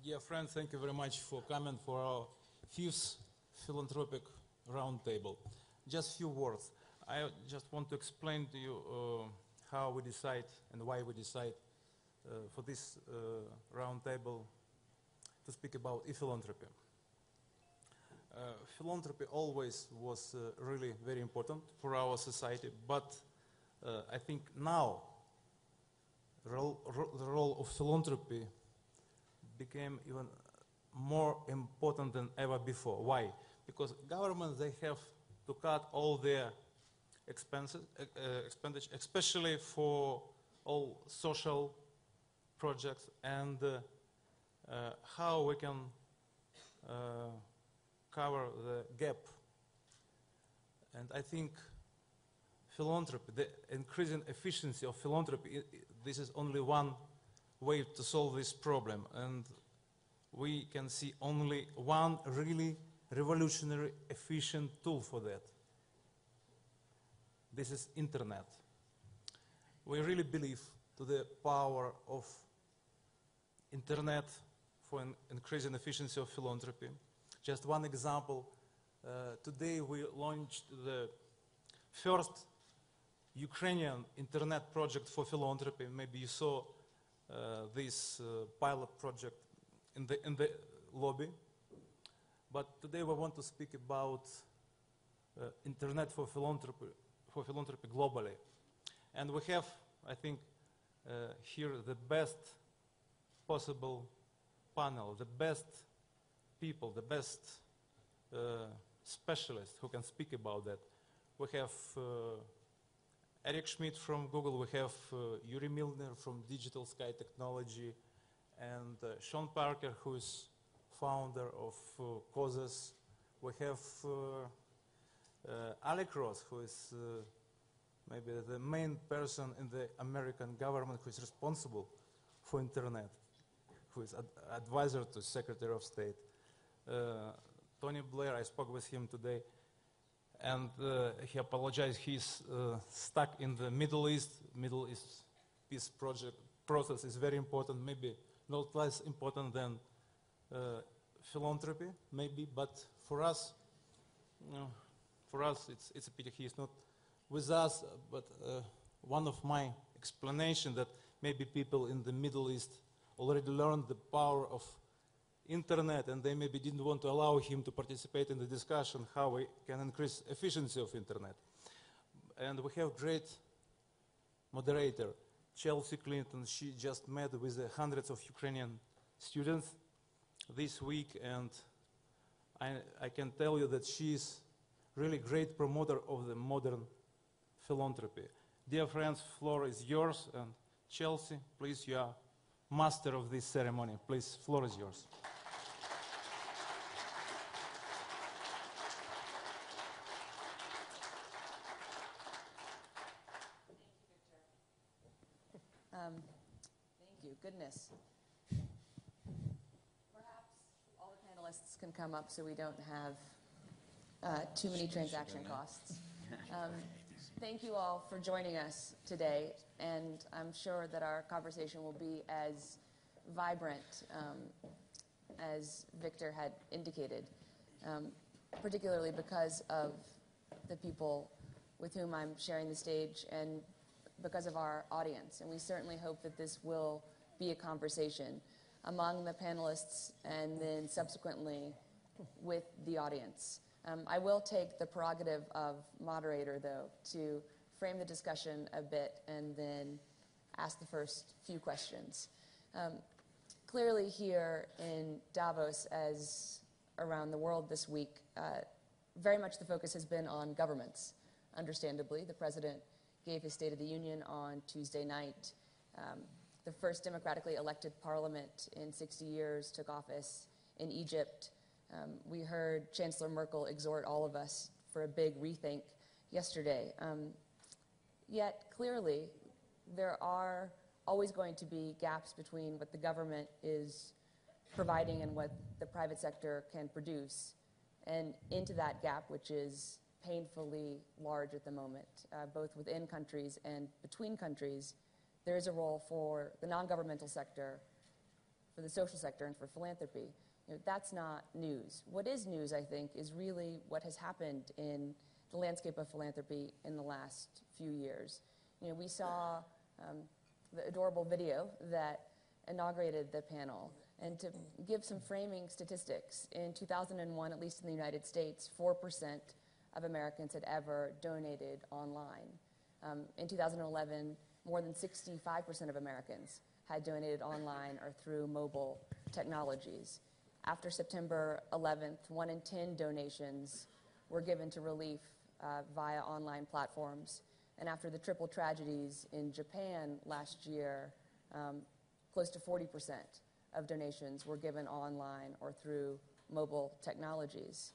Dear friends, thank you very much for coming for our 5th philanthropic roundtable. Just a few words. I just want to explain to you how we decide and why we decide for this roundtable to speak about e-philanthropy. Philanthropy always was really very important for our society, but I think now the role of philanthropy became even more important than ever before. Why? Because governments, they have to cut all their expenses, expenditure, especially for all social projects, and how we can cover the gap. And I think philanthropy, the increasing efficiency of philanthropy, this is only one way to solve this problem, and we can see only one really revolutionary, efficient tool for that. This is internet. We really believe to the power of internet for increasing efficiency of philanthropy. Just one example, today we launched the first Ukrainian internet project for philanthropy. Maybe you saw this pilot project in the lobby. But today we want to speak about internet for philanthropy globally. And we have, I think, here the best possible panel, the best people, the best specialists who can speak about that. We have Eric Schmidt from Google, we have Yuri Milner from Digital Sky Technology, and Sean Parker, who is founder of Causes. We have Alec Ross, who is maybe the main person in the American government who is responsible for internet, who is advisor to Secretary of State. Tony Blair, I spoke with him today, and he apologized. He's stuck in the Middle East. Middle East peace process is very important, maybe not less important than philanthropy, maybe, but for us, it's a pity he is not with us. But one of my explanations that maybe people in the Middle East already learned the power of internet, and they maybe didn't want to allow him to participate in the discussion how we can increase efficiency of internet. And we have great moderator, Chelsea Clinton. She just met with hundreds of Ukrainian students this week, and I can tell you that she's really great promoter of the modern philanthropy. Dear friends, floor is yours, and Chelsea, please, you are master of this ceremony. Please, floor is yours. Thank you. Goodness. Perhaps all the panelists can come up so we don't have too many transaction costs. Thank you all for joining us today, and I'm sure that our conversation will be as vibrant as Victor had indicated, particularly because of the people with whom I'm sharing the stage and because of our audience. And we certainly hope that this will be a conversation among the panelists and then subsequently with the audience. I will take the prerogative of moderator, though, to frame the discussion a bit and then ask the first few questions. Clearly here in Davos, as around the world this week, very much the focus has been on governments. Understandably, the president gave his State of the Union on Tuesday night. The first democratically elected parliament in 60 years took office in Egypt. We heard Chancellor Merkel exhort all of us for a big rethink yesterday. Yet, clearly, there are always going to be gaps between what the government is providing and what the private sector can produce. And into that gap, which is painfully large at the moment, both within countries and between countries. There is a role for the non-governmental sector, for the social sector, and for philanthropy. That's not news. What is news, I think, is really what has happened in the landscape of philanthropy in the last few years. We saw the adorable video that inaugurated the panel. And to give some framing statistics, in 2001, at least in the United States, 4% of Americans had ever donated online. In 2011, more than 65% of Americans had donated online or through mobile technologies. After September 11th, 1 in 10 donations were given to relief via online platforms. And after the triple tragedies in Japan last year, close to 40% of donations were given online or through mobile technologies.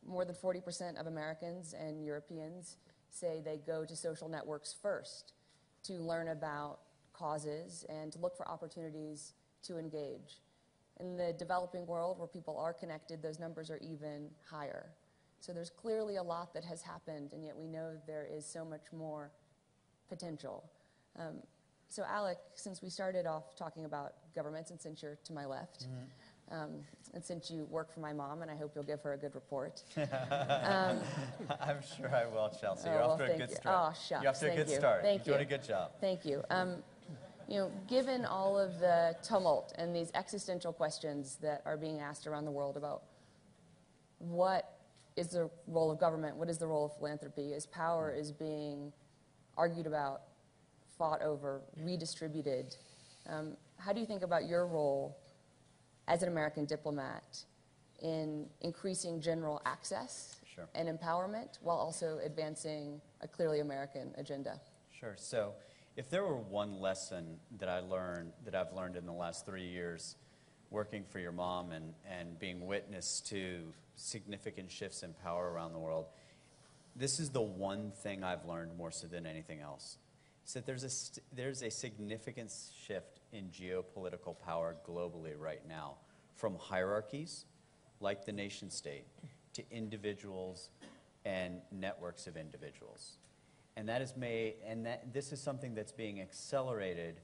More than 40% of Americans and Europeans say they go to social networks first to learn about causes and to look for opportunities to engage. In the developing world, where people are connected, those numbers are even higher. So there's clearly a lot that has happened, and yet we know there is so much more potential. So Alec, since we started off talking about governments, and since you're to my left, and since you work for my mom, and I hope you'll give her a good report. I'm sure I will, Chelsea. You're off to a good start. Oh, shucks. You're off to a good start. Thank you. You're doing a good job. Thank you. Given all of the tumult and these existential questions that are being asked around the world about what is the role of government, what is the role of philanthropy, as power is being argued about, fought over, redistributed, how do you think about your role as an American diplomat in increasing general access and empowerment while also advancing a clearly American agenda? Sure. So if there were one lesson that I've learned in the last 3 years working for your mom and being witness to significant shifts in power around the world, this is the one thing I've learned more so than anything else. Is that there's a significant shift in geopolitical power globally right now, from hierarchies like the nation state to individuals and networks of individuals. And this is something that's being accelerated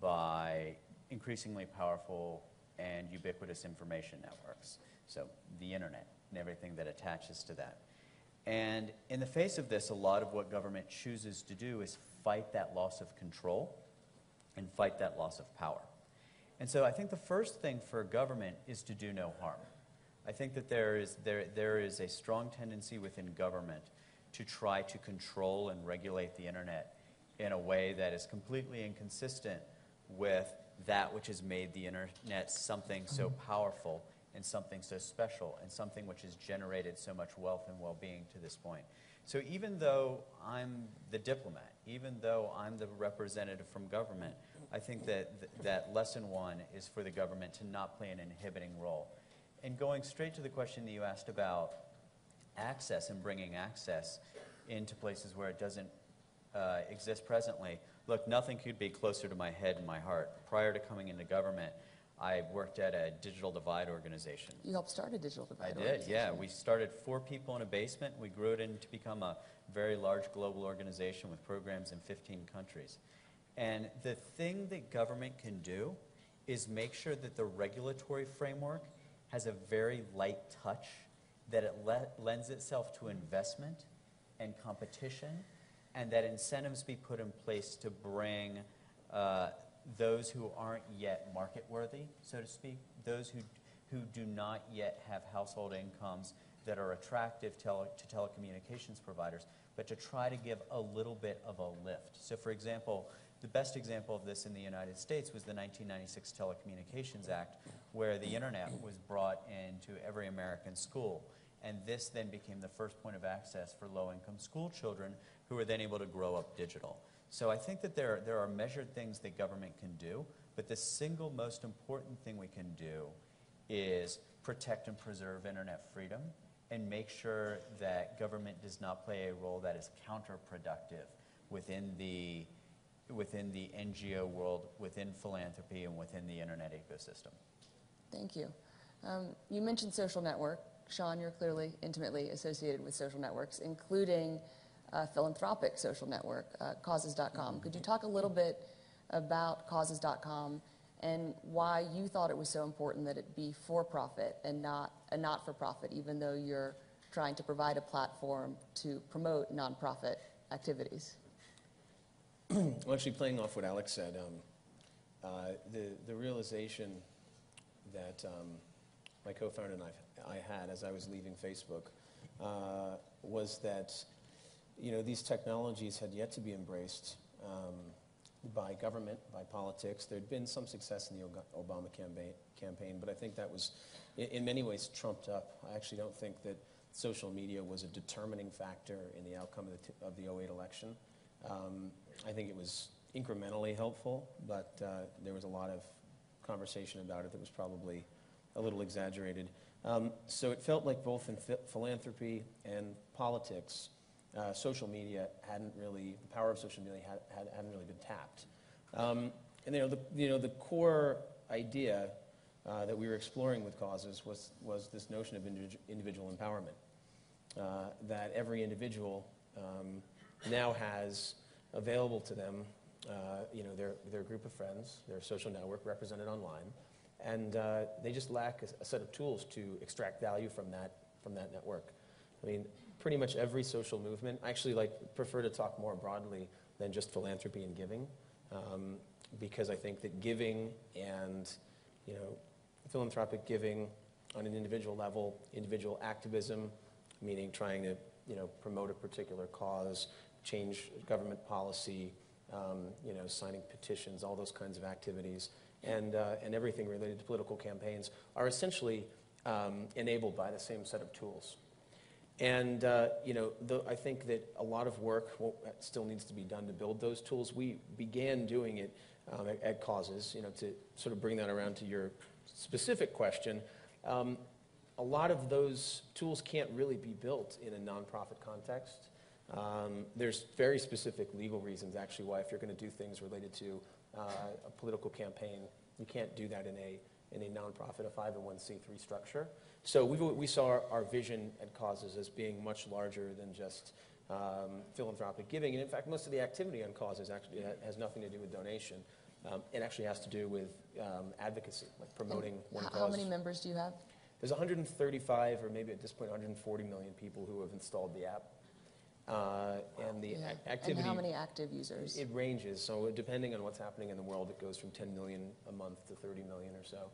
by increasingly powerful and ubiquitous information networks. So the internet and everything that attaches to that. And in the face of this, a lot of what government chooses to do is fight that loss of control and fight that loss of power. And so I think the first thing for government is to do no harm. I think that there is a strong tendency within government to try to control and regulate the internet in a way that is completely inconsistent with that which has made the internet something so powerful and something so special and something which has generated so much wealth and well-being to this point. So even though I'm the diplomat, even though I'm the representative from government, I think that lesson one is for the government to not play an inhibiting role. And going straight to the question that you asked about access and bringing access into places where it doesn't exist presently, look, nothing could be closer to my head and my heart. Prior to coming into government, I worked at a digital divide organization. You helped start a digital divide organization? I did, yeah. We started 4 people in a basement. We grew it to become a very large global organization with programs in 15 countries. And the thing that government can do is make sure that the regulatory framework has a very light touch, that it lends itself to investment and competition, and that incentives be put in place to bring those who aren't yet market worthy, so to speak, those who do not yet have household incomes that are attractive to telecommunications providers, but to try to give a little bit of a lift. So for example, the best example of this in the United States was the 1996 Telecommunications Act, where the internet was brought into every American school. And this then became the first point of access for low-income school children who were then able to grow up digital. So I think that there are measured things that government can do, but the single most important thing we can do is protect and preserve internet freedom and make sure that government does not play a role that is counterproductive within the NGO world, within philanthropy, and within the internet ecosystem. Thank you. You mentioned social network. Sean, you're clearly intimately associated with social networks, including a philanthropic social network, causes.com. Could you talk a little bit about causes.com and why you thought it was so important that it be for-profit and not a not-for-profit, even though you're trying to provide a platform to promote nonprofit activities? Well, actually, playing off what Alex said, the realization that my co-founder and I had as I was leaving Facebook was that, you know, these technologies had yet to be embraced by government, by politics. There'd been some success in the Obama campaign, but I think that was, in many ways, trumped up. I actually don't think that social media was a determining factor in the outcome of the 2008 election. I think it was incrementally helpful, but there was a lot of conversation about it that was probably a little exaggerated. So it felt like both in philanthropy and politics, social media hadn't really, the power of social media hadn't really been tapped. And the core idea that we were exploring with Causes was this notion of individual empowerment, that every individual now has available to them, their group of friends, their social network represented online, and they just lack a set of tools to extract value from that network. I mean, pretty much every social movement, I actually prefer to talk more broadly than just philanthropy and giving, because I think that giving and philanthropic giving on an individual level, individual activism, meaning trying to promote a particular cause, change government policy, signing petitions, all those kinds of activities, and everything related to political campaigns are essentially enabled by the same set of tools. And I think that a lot of work still needs to be done to build those tools. We began doing it at Causes, to sort of bring that around to your specific question. A lot of those tools can't really be built in a nonprofit context. There's very specific legal reasons, actually, why if you're going to do things related to a political campaign, you can't do that in a nonprofit, a 501c3 structure. So we saw our vision at Causes as being much larger than just philanthropic giving. And in fact, most of the activity on Causes actually has nothing to do with donation. It actually has to do with advocacy, like promoting one cause. How many members do you have? There's 135, or maybe at this point 140 million people who have installed the app. And the activity... And how many active users? It ranges. So depending on what's happening in the world, it goes from 10 million a month to 30 million or so.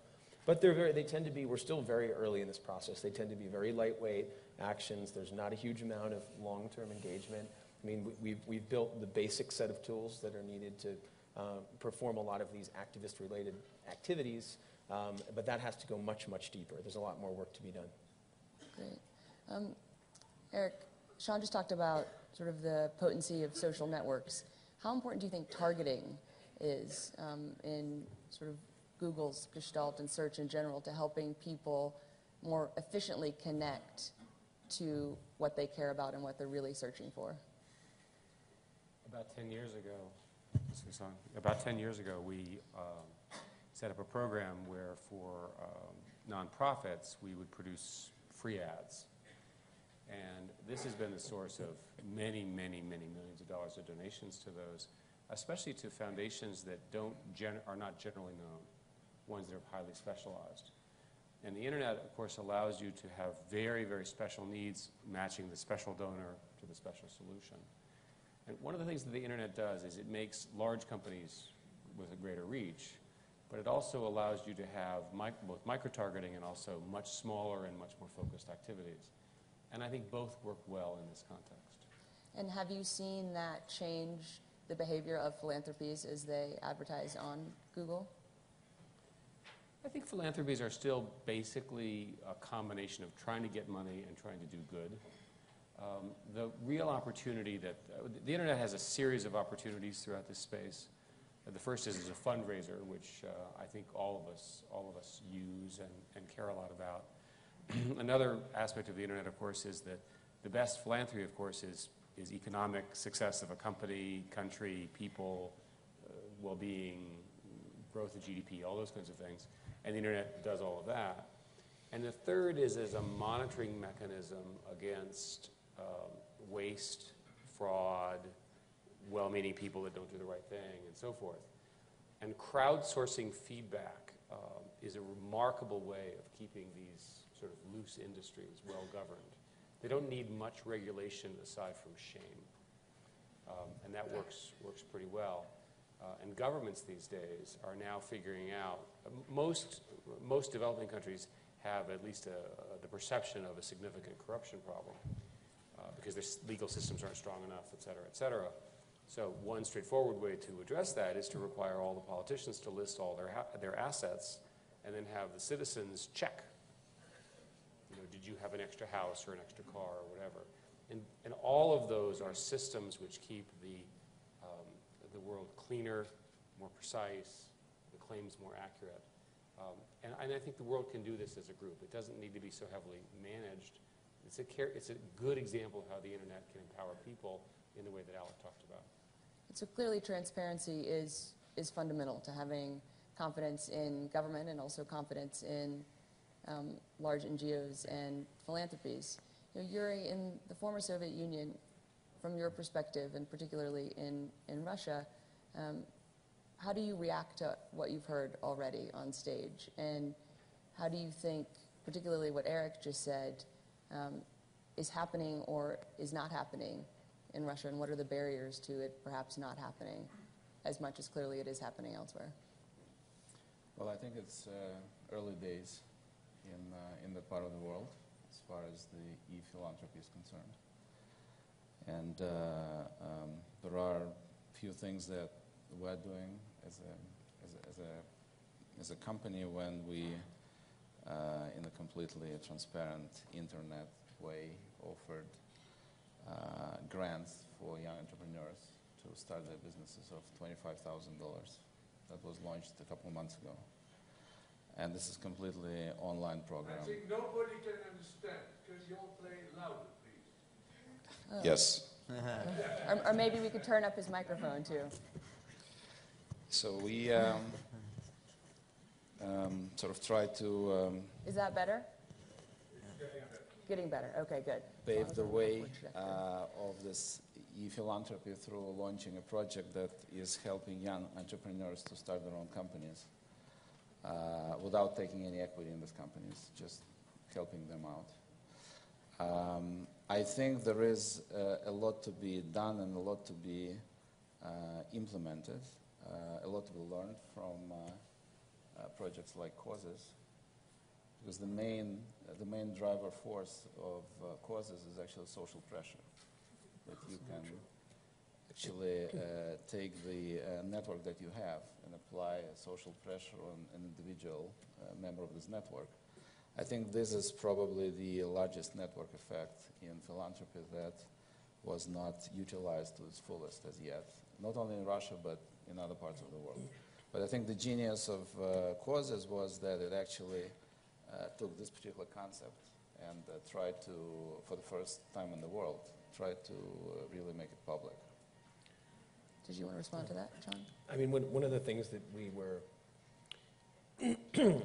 But they tend to be, we're still very early in this process. They tend to be very lightweight actions. There's not a huge amount of long-term engagement. I mean, we've built the basic set of tools that are needed to perform a lot of these activist-related activities, but that has to go much, much deeper. There's a lot more work to be done. Great. Eric, Sean just talked about sort of the potency of social networks. How important do you think targeting is in sort of Google's gestalt and search in general to helping people more efficiently connect to what they care about and what they're really searching for? About 10 years ago, we set up a program where for nonprofits we would produce free ads. And this has been the source of many, many, many millions of dollars of donations to those, especially to foundations that are not generally known, ones that are highly specialized. And the internet, of course, allows you to have very, very special needs, matching the special donor to the special solution. And one of the things that the internet does is it makes large companies with a greater reach, but it also allows you to have both micro-targeting and also much smaller and much more focused activities. And I think both work well in this context. And have you seen that change the behavior of philanthropies as they advertise on Google? I think philanthropies are still basically a combination of trying to get money and trying to do good. The real opportunity that the internet has a series of opportunities throughout this space. The first is as a fundraiser, which I think all of us use and care a lot about. Another aspect of the internet, of course, is that the best philanthropy, of course, is economic success of a company, country, people, well-being, growth of GDP, all those kinds of things. And the internet does all of that. And the third is as a monitoring mechanism against waste, fraud, well-meaning people that don't do the right thing, and so forth. And crowdsourcing feedback is a remarkable way of keeping these sort of loose industries well governed. They don't need much regulation aside from shame. And that works pretty well. And governments these days are now figuring out, most developing countries have at least the perception of a significant corruption problem because their legal systems aren't strong enough, et cetera, et cetera. So one straightforward way to address that is to require all the politicians to list all their assets and then have the citizens check. You know, did you have an extra house or an extra car or whatever? And all of those are systems which keep the world cleaner, more precise, the claims more accurate. And I think the world can do this as a group. It doesn't need to be so heavily managed. It's a good example of how the internet can empower people in the way that Alec talked about. So clearly transparency is fundamental to having confidence in government and also confidence in large NGOs and philanthropies. You know, Yuri, in the former Soviet Union, from your perspective, and particularly in Russia, how do you react to what you've heard already on stage? And how do you think, particularly what Eric just said, is happening or is not happening in Russia, and what are the barriers to it perhaps not happening as much as clearly it is happening elsewhere? Well, I think it's early days in that part of the world as far as the e-philanthropy is concerned. And there are a few things that we're doing as a company when we, in a completely transparent internet way, offered grants for young entrepreneurs to start their businesses of $25,000. That was launched a couple of months ago. And this is completely online program. I think nobody can understand. Can you all play louder, please? Oh. Yes. Or maybe we could turn up his microphone too. So we sort of try to Is that better? Getting better. Okay, good. pave the way of this e-philanthropy through launching a project that is helping young entrepreneurs to start their own companies without taking any equity in these companies, just helping them out. I think there is a lot to be done and a lot to be implemented, a lot to be learned from projects like Causes, because the main driver force of Causes is actually social pressure, that you can actually take the network that you have and apply a social pressure on an individual member of this network. I think this is probably the largest network effect in philanthropy that was not utilized to its fullest as yet, not only in Russia but in other parts of the world. But I think the genius of Causes was that it actually took this particular concept and tried to, for the first time in the world, tried to really make it public. Did you want to respond to that, John? I mean, one of the things that we were,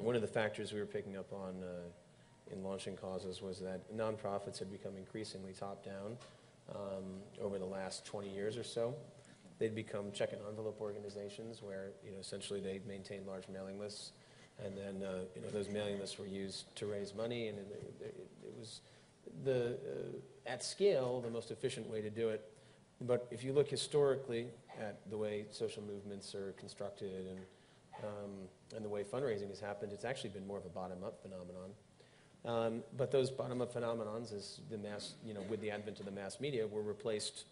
one of the factors we were picking up on in launching Causes was that nonprofits had become increasingly top-down over the last 20 years or so. They'd become check and envelope organizations where, essentially they'd maintain large mailing lists, and then, those mailing lists were used to raise money, and it was at scale, the most efficient way to do it. But if you look historically at the way social movements are constructed and the way fundraising has happened, it's actually been more of a bottom-up phenomenon. But those bottom-up phenomenons, as the mass, with the advent of the mass media, were replaced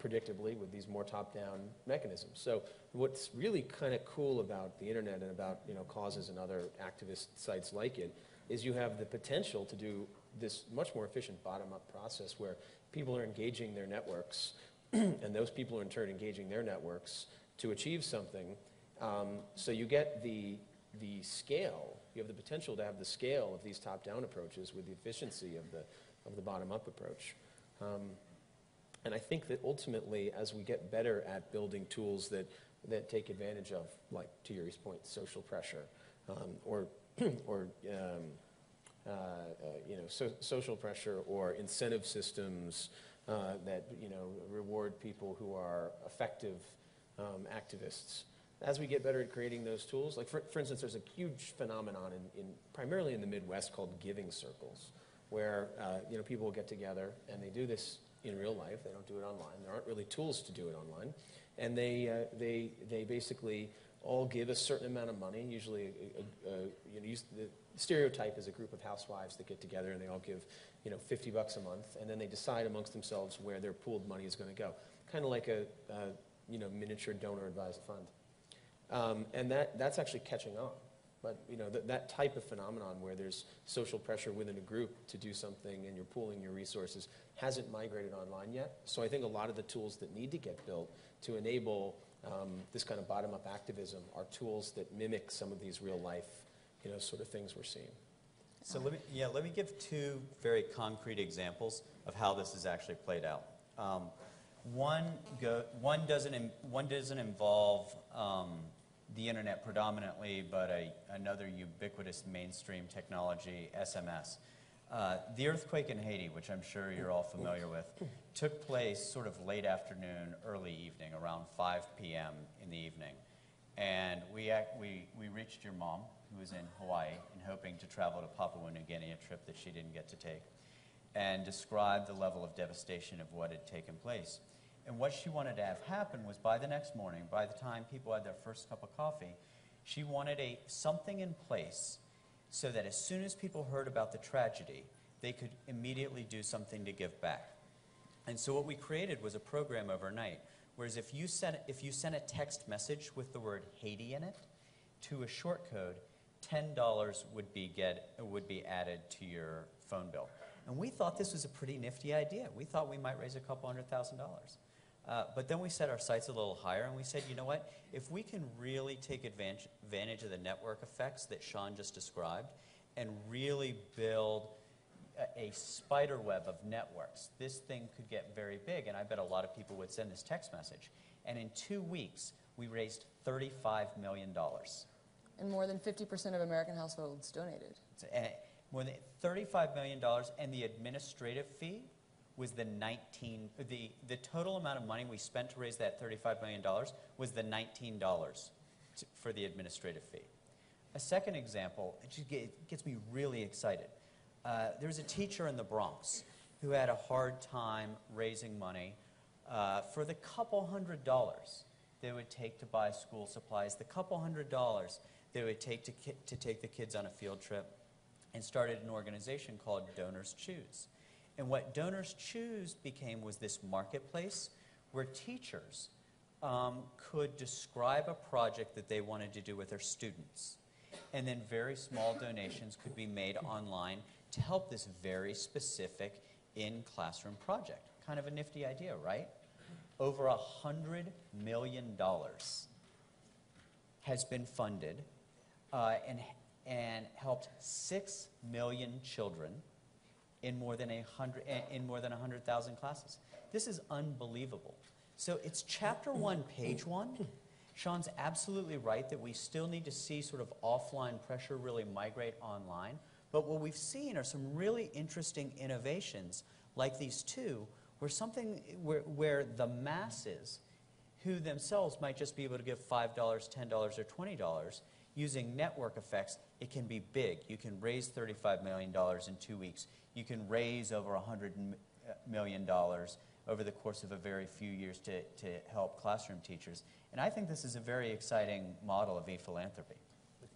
predictably with these more top-down mechanisms. So what's really kind of cool about the internet and about Causes and other activist sites like it is you have the potential to do this much more efficient bottom-up process where people are engaging their networks, and those people are in turn engaging their networks to achieve something. So you get the scale. You have the potential to have the scale of these top-down approaches with the efficiency of the bottom-up approach. And I think that ultimately, as we get better at building tools that take advantage of, like to Yuri's point, social pressure, or social pressure or incentive systems that reward people who are effective activists. As we get better at creating those tools, like for instance, there's a huge phenomenon primarily in the Midwest called giving circles, where people will get together and they do this in real life. They don't do it online. There aren't really tools to do it online, and they basically all give a certain amount of money. Usually, the stereotype is a group of housewives that get together and they all give $50 a month, and then they decide amongst themselves where their pooled money is going to go, kind of like a miniature donor advised fund. And that's actually catching on. But that type of phenomenon where there's social pressure within a group to do something and you're pooling your resources hasn't migrated online yet. So I think a lot of the tools that need to get built to enable this kind of bottom-up activism are tools that mimic some of these real-life sort of things we're seeing. So let me give two very concrete examples of how this has actually played out. One doesn't involve the internet predominantly, but another ubiquitous mainstream technology, SMS. The earthquake in Haiti, which I'm sure you're all familiar with, took place sort of late afternoon, early evening, around 5 p.m. in the evening. And we reached your mom, who was in Hawaii, and hoping to travel to Papua New Guinea, a trip that she didn't get to take, and described the level of devastation of what had taken place. And what she wanted to have happen was by the next morning, by the time people had their first cup of coffee, she wanted something in place so that as soon as people heard about the tragedy, they could immediately do something to give back. And so what we created was a program overnight, whereas if you sent a text message with the word Haiti in it to a short code, $10 would be added to your phone bill. And we thought this was a pretty nifty idea. We thought we might raise a couple $100,000. But then we set our sights a little higher and we said, you know what, if we can really take advantage of the network effects that Sean just described and really build a spider web of networks, this thing could get very big, and I bet a lot of people would send this text message. And in 2 weeks, we raised $35 million. And more than 50% of American households donated. More than $35 million, and the administrative fee was the total amount of money we spent to raise that $35 million was the $19 for the administrative fee. A second example, it gets me really excited. There was a teacher in the Bronx who had a hard time raising money for the couple $100 they would take to buy school supplies, the couple $100 they would take to take the kids on a field trip, and started an organization called Donors Choose. And what Donors Choose became was this marketplace where teachers could describe a project that they wanted to do with their students. And then very small donations could be made online to help this very specific in-classroom project. Kind of a nifty idea, right? Over $100 million has been funded and helped 6 million children in more than 100,000 classes. This is unbelievable. So it's chapter 1, page 1. Sean's absolutely right that we still need to see sort of offline pressure really migrate online. But what we've seen are some really interesting innovations like these two, where the masses, who themselves might just be able to give $5, $10, or $20, using network effects, it can be big. You can raise $35 million in 2 weeks. You can raise over $100 million over the course of a very few years to help classroom teachers. And I think this is a very exciting model of e-philanthropy. But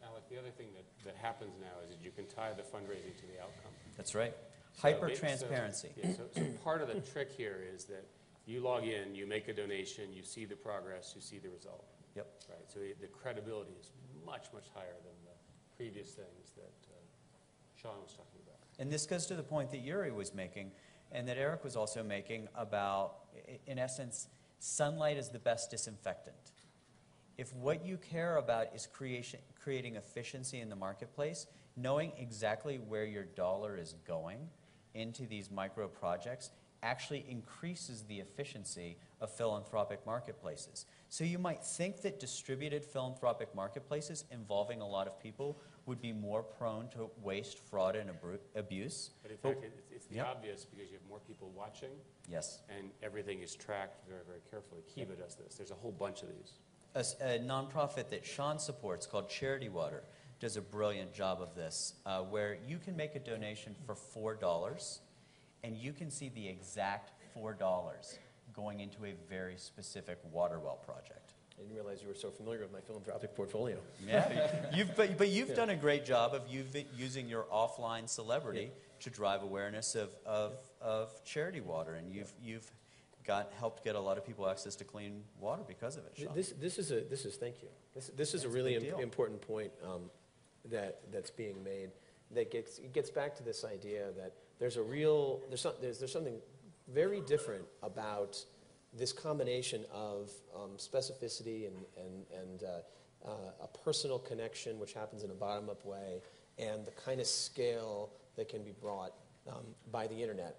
Alec, the other thing that happens now is that you can tie the fundraising to the outcome. That's right. So Hyper-transparency. So part of the trick here is that you log in, you make a donation, you see the progress, you see the result. Yep. Right. So the credibility is much, much higher than the previous things that Sean was talking about. And this goes to the point that Yuri was making and that Eric was also making about, in essence, sunlight is the best disinfectant. If what you care about is creating efficiency in the marketplace, knowing exactly where your dollar is going into these micro projects actually increases the efficiency of philanthropic marketplaces. So you might think that distributed philanthropic marketplaces involving a lot of people would be more prone to waste, fraud, and abuse. But in fact, it's the Yep. obvious because you have more people watching, Yes. and everything is tracked very, very carefully. Kiva does this. There's a whole bunch of these. A nonprofit that Sean supports called Charity Water does a brilliant job of this, where you can make a donation for $4, and you can see the exact $4 going into a very specific water well project. I didn't realize you were so familiar with my philanthropic portfolio. Yeah, but you've done a great job of using your offline celebrity to drive awareness of charity water, and you've helped get a lot of people access to clean water because of it, Sean. Thank you. This is a really important point that's being made. That gets back to this idea that there's something very different about this combination of specificity and a personal connection, which happens in a bottom-up way, and the kind of scale that can be brought by the internet.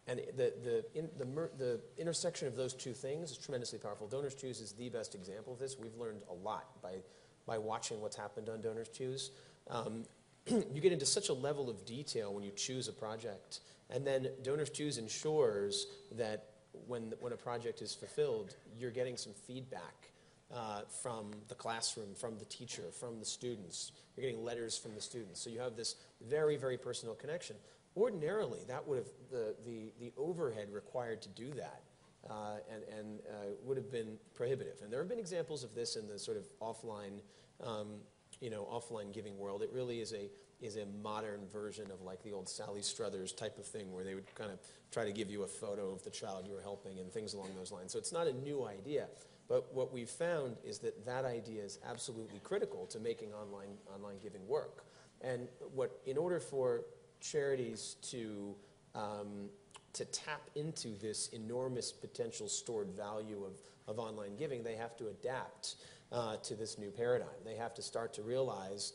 And the intersection of those two things is tremendously powerful. Donors Choose is the best example of this. We've learned a lot by watching what's happened on Donors Choose. You get into such a level of detail when you choose a project, and then Donors Choose ensures that when a project is fulfilled, you're getting some feedback from the classroom, from the teacher, from the students. You're getting letters from the students. So you have this very, very personal connection. Ordinarily, that would have the overhead required to do that would have been prohibitive. And there have been examples of this in the sort of offline giving world. It really is a modern version of like the old Sally Struthers type of thing, where they would kind of try to give you a photo of the child you were helping and things along those lines. So it's not a new idea, but what we've found is that idea is absolutely critical to making online giving work. And in order for charities to tap into this enormous potential stored value of online giving, they have to adapt to this new paradigm. They have to start to realize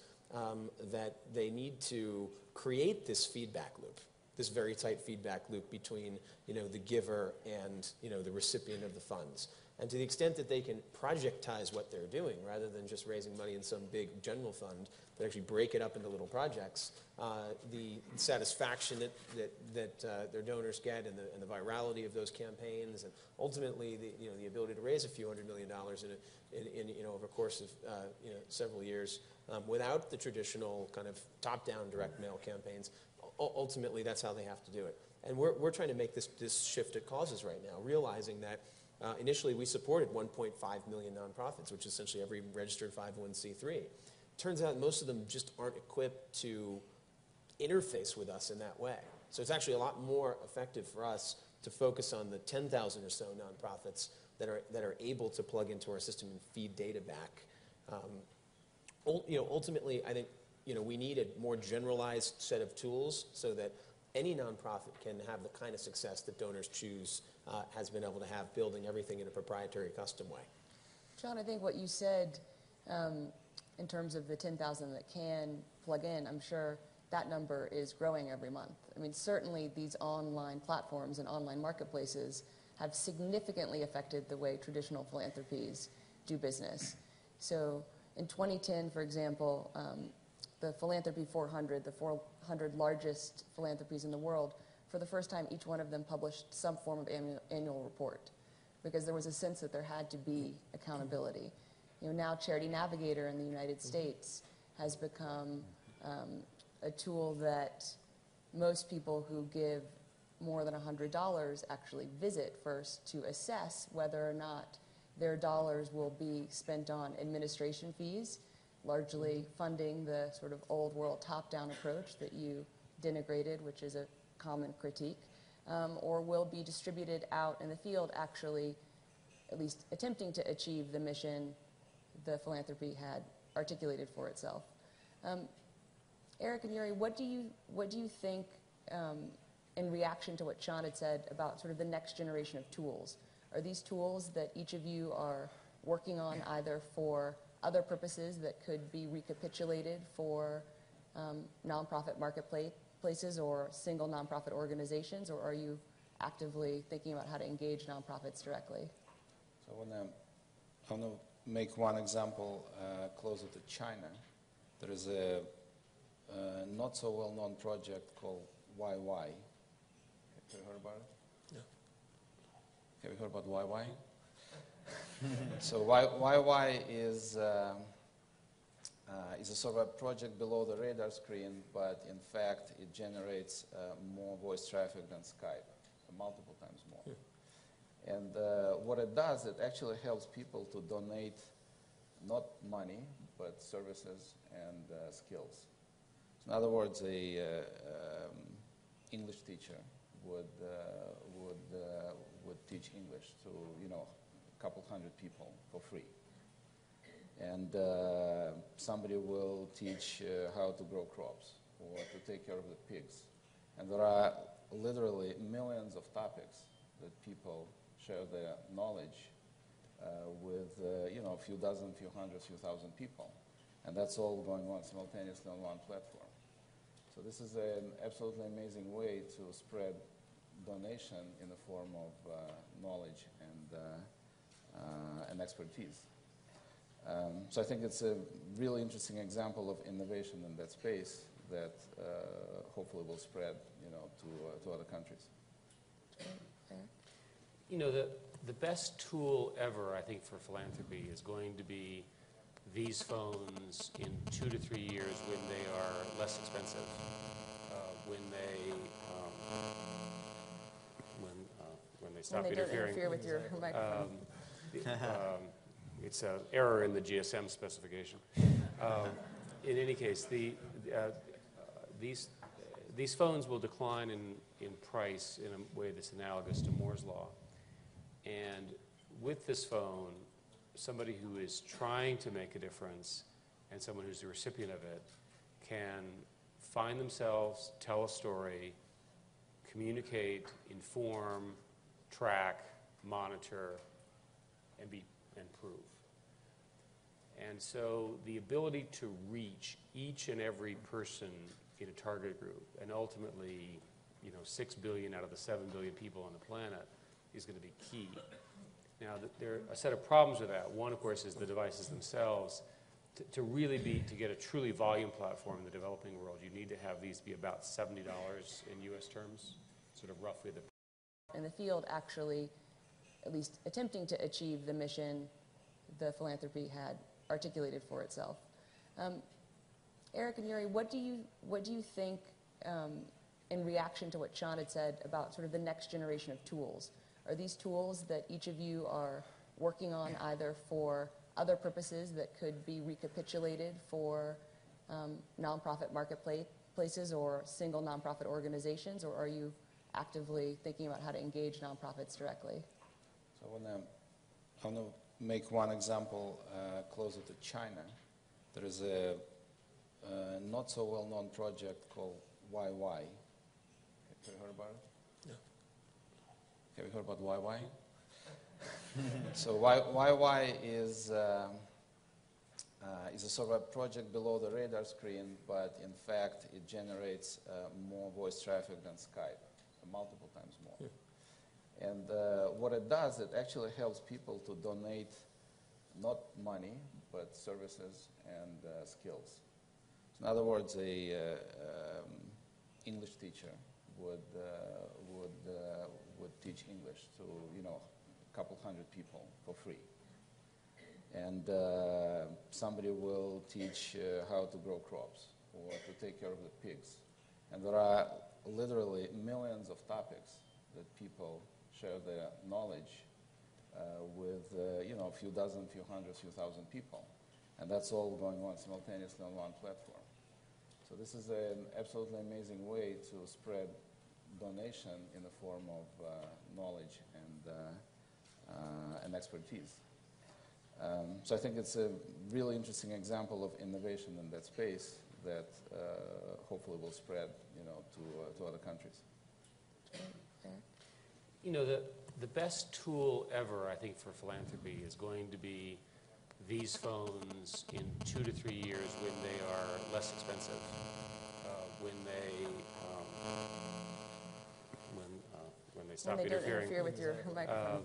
that they need to create this feedback loop, this very tight feedback loop between the giver and the recipient of the funds. And to the extent that they can projectize what they're doing, rather than just raising money in some big general fund, but actually break it up into little projects, the satisfaction that their donors get, and the virality of those campaigns, and ultimately the ability to raise a few $100 million in over a course of several years without the traditional kind of top-down direct mail campaigns. Ultimately, that's how they have to do it. And we're trying to make this shift at Causes right now, realizing that initially we supported 1.5 million nonprofits, which is essentially every registered 501c3. Turns out most of them just aren't equipped to interface with us in that way. So it's actually a lot more effective for us to focus on the 10,000 or so nonprofits that are able to plug into our system and feed data back. Ultimately, I think we need a more generalized set of tools so that any nonprofit can have the kind of success that Donors Choose has been able to have, building everything in a proprietary, custom way. John, I think what you said in terms of the 10,000 that can plug in, I'm sure that number is growing every month. I mean, certainly these online platforms and online marketplaces have significantly affected the way traditional philanthropies do business. So in 2010, for example, the Philanthropy 400, the 400 largest philanthropies in the world, for the first time, each one of them published some form of annual report, because there was a sense that there had to be accountability. Now Charity Navigator in the United States has become a tool that most people who give more than $100 actually visit first to assess whether or not their dollars will be spent on administration fees, largely funding the sort of old world top-down approach that you denigrated, which is a common critique, or will be distributed out in the field, actually at least attempting to achieve the mission the philanthropy had articulated for itself. Eric and Yuri, what do you think in reaction to what Sean had said about sort of the next generation of tools? Are these tools that each of you are working on either for other purposes that could be recapitulated for nonprofit marketplaces or single nonprofit organizations, or are you actively thinking about how to engage nonprofits directly? So I want to make one example closer to China. There is a not so well-known project called YY. Have you heard about it? No. Have you heard about YY? So YY is a sort of a project below the radar screen, but in fact it generates more voice traffic than Skype, multiple times more. And what it does, it actually helps people to donate not money, but services and skills. So in other words, a English teacher would teach English to, a couple hundred people for free. And somebody will teach how to grow crops or to take care of the pigs. And there are literally millions of topics that people share their knowledge with, a few dozen, few hundred, few thousand people. And that's all going on simultaneously on one platform. So this is an absolutely amazing way to spread donation in the form of knowledge and expertise. So I think it's a really interesting example of innovation in that space that hopefully will spread, to other countries. The best tool ever, I think, for philanthropy is going to be these phones in 2 to 3 years when they are less expensive, when they stop interfering. When they don't interfere with your microphone. It's an error in the GSM specification. In any case, these phones will decline in price in a way that's analogous to Moore's law. And with this phone, somebody who is trying to make a difference and someone who's the recipient of it can find themselves, tell a story, communicate, inform, track, monitor, and prove. And so the ability to reach each and every person in a target group, and ultimately, 6 billion out of the 7 billion people on the planet, is going to be key. Now, there are a set of problems with that. One, of course, is the devices themselves. To get a truly volume platform in the developing world, you need to have these be about $70 in U.S. terms, sort of roughly the. In the field, actually, at least attempting to achieve the mission the philanthropy had articulated for itself. Eric and Yuri, what do you think in reaction to what Sean had said about sort of the next generation of tools? Are these tools that each of you are working on either for other purposes that could be recapitulated for nonprofit marketplaces or single nonprofit organizations, or are you actively thinking about how to engage nonprofits directly? So I want to make one example closer to China. There is a not so well-known project called YY. Have you heard about it? No. Have you heard about YY? So YY is a sort of a project below the radar screen, but in fact it generates more voice traffic than Skype, multiple times more. And what it does, it actually helps people to donate not money, but services and skills. So in other words, a English teacher would teach English to, a couple hundred people for free. And somebody will teach how to grow crops or to take care of the pigs. And there are literally millions of topics that people share their knowledge with, a few dozen, few hundred, few thousand people. And that's all going on simultaneously on one platform. So this is an absolutely amazing way to spread donation in the form of knowledge and expertise. So I think it's a really interesting example of innovation in that space that hopefully will spread, to other countries. The best tool ever, I think, for philanthropy is going to be these phones in 2 to 3 years when they are less expensive, when they they stop When they don't interfering. interfere with your microphone.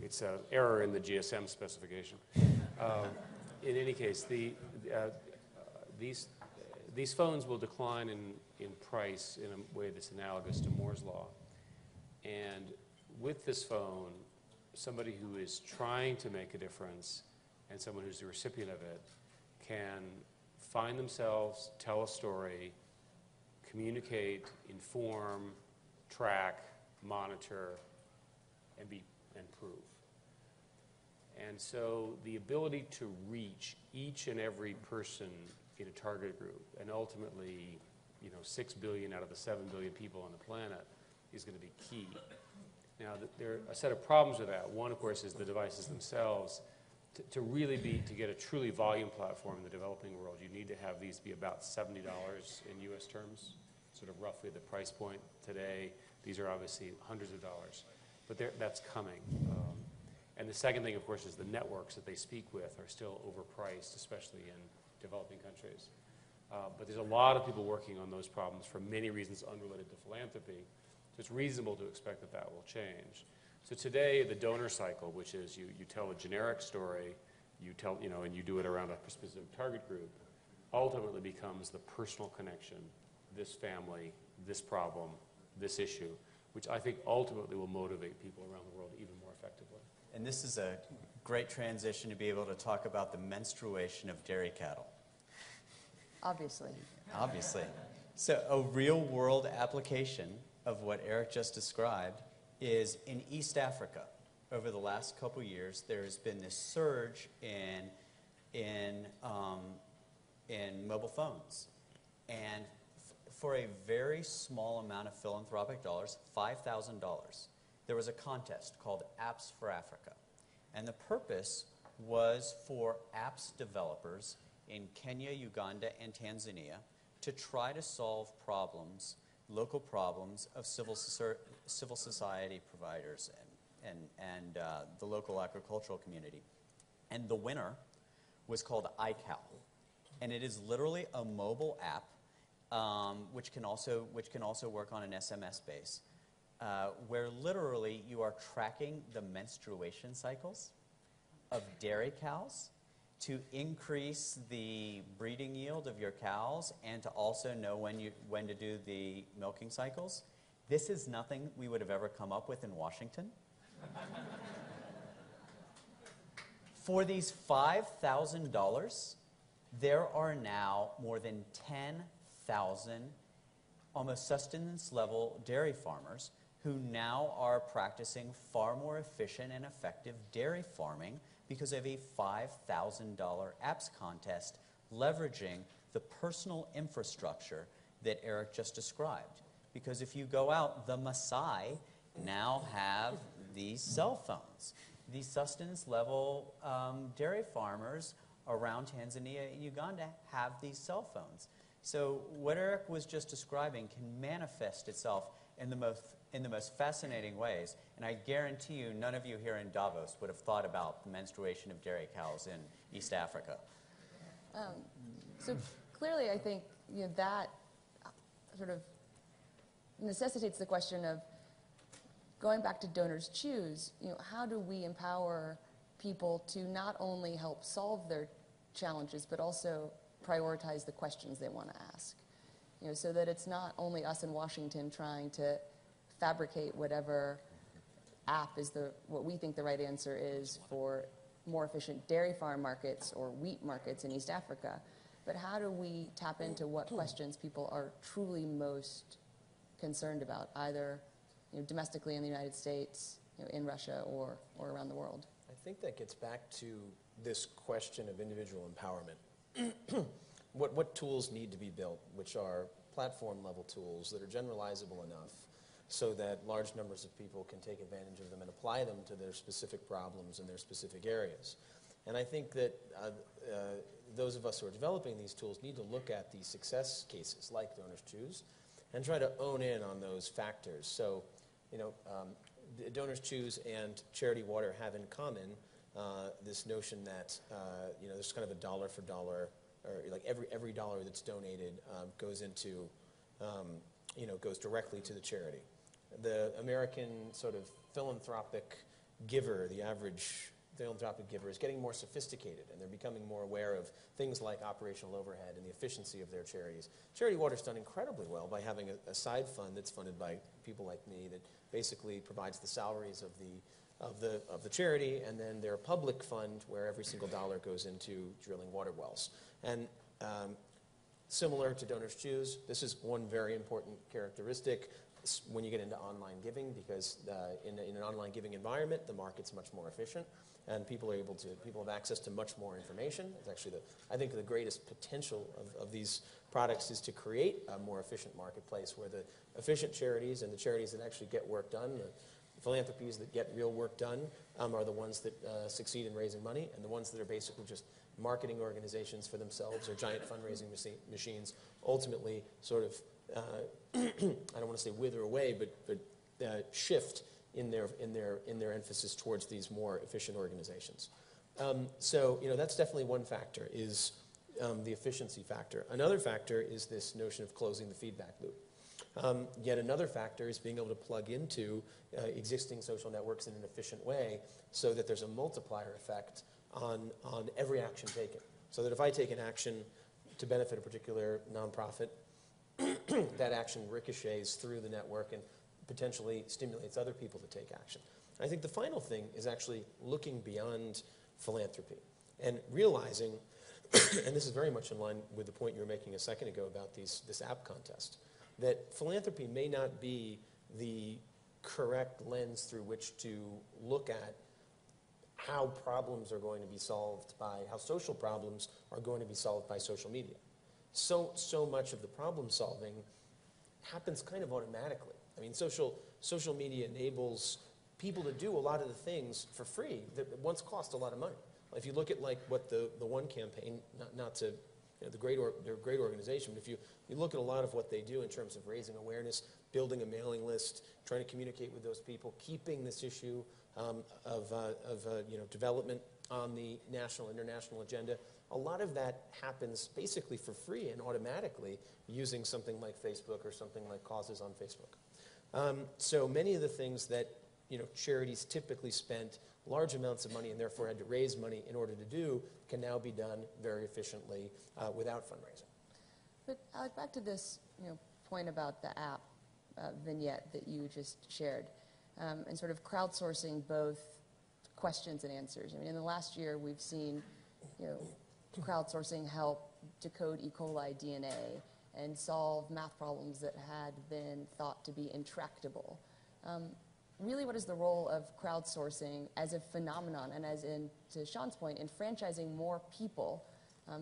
It's an error in the GSM specification. In any case, these phones will decline in price in a way that's analogous to Moore's law. And with this phone, somebody who is trying to make a difference and someone who's the recipient of it can find themselves, tell a story, communicate, inform, track, monitor, and prove. And so the ability to reach each and every person in a target group, and ultimately, 6 billion out of the 7 billion people on the planet, is going to be key. Now, there are a set of problems with that. One, of course, is the devices themselves. To get a truly volume platform in the developing world, you need to have these be about $70 in U.S. terms, sort of roughly the price point today. These are obviously hundreds of dollars, but that's coming. And the second thing, of course, is the networks that they speak with are still overpriced, especially in developing countries. But there's a lot of people working on those problems for many reasons unrelated to philanthropy. So it's reasonable to expect that will change. So today, the donor cycle, which is you tell a generic story, and you do it around a specific target group, ultimately becomes the personal connection, this family, this problem, this issue, which I think ultimately will motivate people around the world even more effectively. And this is a great transition to be able to talk about the menstruation of dairy cattle. Obviously. Obviously. So a real-world application of what Eric just described is in East Africa. Over the last couple years, there has been this surge in mobile phones. And for a very small amount of philanthropic dollars, $5,000, there was a contest called Apps for Africa. And the purpose was for apps developers in Kenya, Uganda, and Tanzania to try to solve problems, local problems of civil society providers and the local agricultural community. And the winner was called iCow. And it is literally a mobile app which can also work on an SMS base, where literally you are tracking the menstruation cycles of dairy cows to increase the breeding yield of your cows and to also know when to do the milking cycles. This is nothing we would have ever come up with in Washington. For these $5,000, there are now more than 10,000 almost sustenance-level dairy farmers who now are practicing far more efficient and effective dairy farming because of a $5,000 apps contest leveraging the personal infrastructure that Eric just described. Because if you go out, the Maasai now have these cell phones. These sustenance-level dairy farmers around Tanzania and Uganda have these cell phones. So what Eric was just describing can manifest itself in the most fascinating ways. And I guarantee you, none of you here in Davos would have thought about the menstruation of dairy cows in East Africa. So clearly, I think that sort of necessitates the question of going back to Donors Choose. How do we empower people to not only help solve their challenges, but also prioritize the questions they want to ask? So that it's not only us in Washington trying to fabricate whatever app is what we think the right answer is for more efficient dairy farm markets or wheat markets in East Africa, but how do we tap into what questions people are truly most concerned about, either domestically in the United States, in Russia, or around the world? I think that gets back to this question of individual empowerment. What tools need to be built, which are platform-level tools that are generalizable enough so that large numbers of people can take advantage of them and apply them to their specific problems in their specific areas. And I think that those of us who are developing these tools need to look at these success cases like Donors Choose and try to own in on those factors. So, Donors Choose and Charity Water have in common this notion that there's kind of a dollar for dollar, or like every dollar that's donated goes into goes directly to the charity. the American sort of philanthropic giver, the average philanthropic giver, is getting more sophisticated, and they're becoming more aware of things like operational overhead and the efficiency of their charities. Charity Water's done incredibly well by having a side fund that's funded by people like me that basically provides the salaries of the charity, and then their public fund where every single dollar goes into drilling water wells. And similar to Donors Choose, this is one very important characteristic when you get into online giving, because in an online giving environment, the market's much more efficient, and people have access to much more information. It's actually I think the greatest potential of these products is to create a more efficient marketplace where the efficient charities and the charities that actually get work done, the philanthropies that get real work done, are the ones that succeed in raising money, and the ones that are basically just marketing organizations for themselves or giant fundraising machines ultimately sort of, I don't want to say wither away, but shift in their emphasis towards these more efficient organizations. So that's definitely one factor, is the efficiency factor. Another factor is this notion of closing the feedback loop. Yet another factor is being able to plug into existing social networks in an efficient way so that there's a multiplier effect on every action taken. So that if I take an action to benefit a particular nonprofit, that action ricochets through the network and potentially stimulates other people to take action. I think the final thing is actually looking beyond philanthropy and realizing, and this is very much in line with the point you were making a second ago about this app contest, that philanthropy may not be the correct lens through which to look at how problems are going to be solved how social problems are going to be solved by social media. So much of the problem solving happens kind of automatically. I mean, social media enables people to do a lot of the things for free that once cost a lot of money. If you look at like what the One campaign, not to, they're a great organization, but if you look at a lot of what they do in terms of raising awareness, building a mailing list, trying to communicate with those people, keeping this issue of development on the national, international agenda, a lot of that happens basically for free and automatically using something like Facebook or something like Causes on Facebook. So many of the things that charities typically spent large amounts of money and therefore had to raise money in order to do can now be done very efficiently without fundraising. But Alec, back to this point about the app vignette that you just shared, and sort of crowdsourcing both questions and answers. I mean, in the last year, we've seen crowdsourcing help decode E. coli DNA and solve math problems that had been thought to be intractable. Really, what is the role of crowdsourcing as a phenomenon, and as in, to Sean's point, in franchising more people,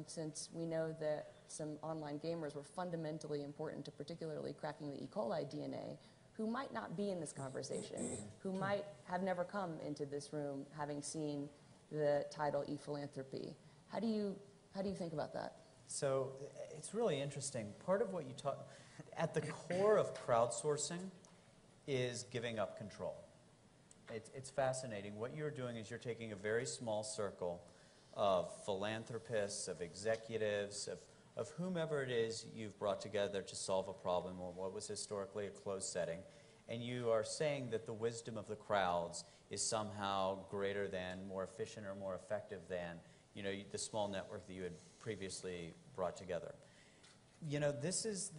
since we know that some online gamers were fundamentally important to particularly cracking the E. coli DNA, who might not be in this conversation, who might have never come into this room having seen the title e-philanthropy. How do you think about that? So it's really interesting. Part of what you talk, at the core of crowdsourcing is giving up control. It's fascinating. What you're doing is you're taking a very small circle of philanthropists, of executives, of whomever it is you've brought together to solve a problem or what was historically a closed setting, and you are saying that the wisdom of the crowds is somehow greater than, more efficient or more effective than, the small network that you had previously brought together. This is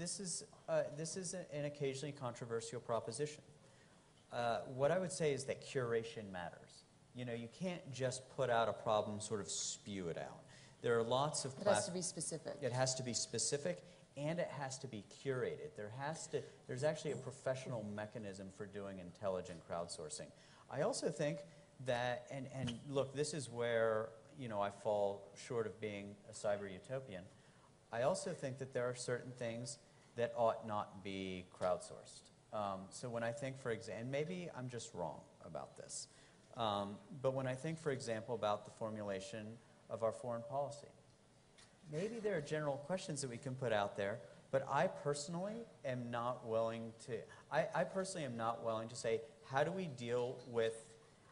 an occasionally controversial proposition. What I would say is that curation matters. You can't just put out a problem, sort of spew it out. There are lots of... It has to be specific. It has to be specific, and it has to be curated. There's actually a professional mechanism for doing intelligent crowdsourcing. I also think that, and look, this is where I fall short of being a cyber utopian. I also think that there are certain things that ought not be crowdsourced. So when I think, for example, and maybe I'm just wrong about this, but when I think, for example, about the formulation of our foreign policy, maybe there are general questions that we can put out there, but I personally am not willing to say, how do we deal with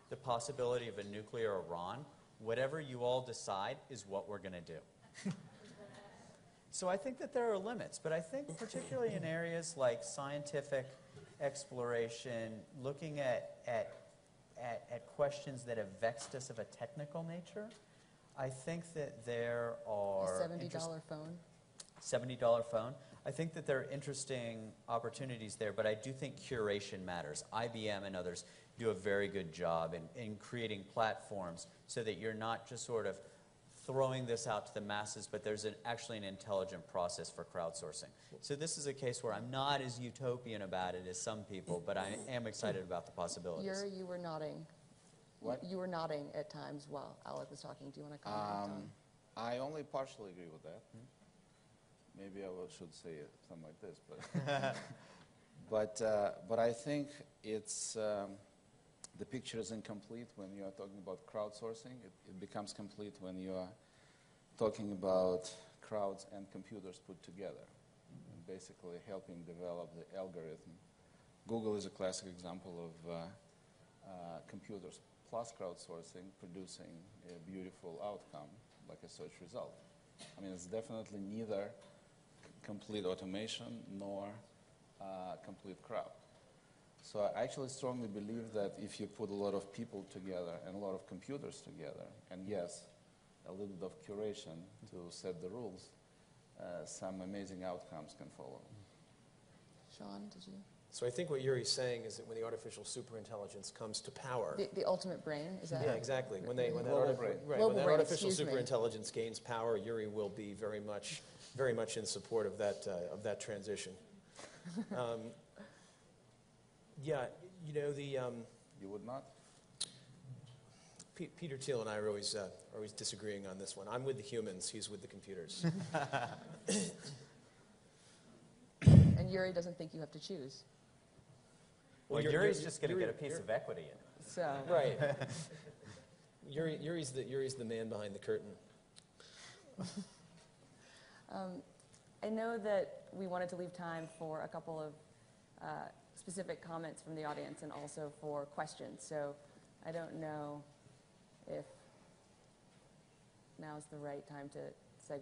the possibility of a nuclear Iran? Whatever you all decide is what we're going to do. So I think that there are limits, but I think particularly in areas like scientific exploration, looking at questions that have vexed us of a technical nature. I think that there are... A $70 phone? $70 phone. I think that there are interesting opportunities there, but I do think curation matters. IBM and others do a very good job in creating platforms so that you're not just sort of throwing this out to the masses, but there's actually an intelligent process for crowdsourcing. So this is a case where I'm not as utopian about it as some people, but I am excited about the possibilities. Yuri, you were nodding. What? You were nodding at times while Alec was talking. Do you want to comment on? I only partially agree with that. Maybe I should say something like this, but I think it's the picture is incomplete when you are talking about crowdsourcing. It becomes complete when you are talking about crowds and computers put together, and basically helping develop the algorithm. Google is a classic example of computers plus crowdsourcing producing a beautiful outcome like a search result. I mean, it's definitely neither complete automation nor complete crowd. So I actually strongly believe that if you put a lot of people together and a lot of computers together, and yes, a little bit of curation to set the rules, some amazing outcomes can follow. Sean, did you? So I think what Yuri's saying is that when the artificial superintelligence comes to power, The ultimate brain, is that? yeah, exactly. When that Global brain. Global brain, artificial excuse me. superintelligence gains power, Yuri will be very much in support of that transition. Yeah, you know You would not? Peter Thiel and I are always disagreeing on this one. I'm with the humans. He's with the computers. And Yuri doesn't think you have to choose. Well, Yuri's just going to get a piece of equity in it. So. Right. Yuri's the man behind the curtain. I know that we wanted to leave time for a couple of specific comments from the audience and also for questions. So I don't know if now's the right time to segue.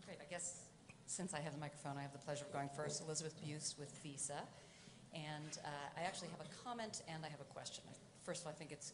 Great. I guess since I have the microphone, I have the pleasure of going first. Elizabeth Buse with Visa. And I actually have a comment and I have a question. First of all, I think it's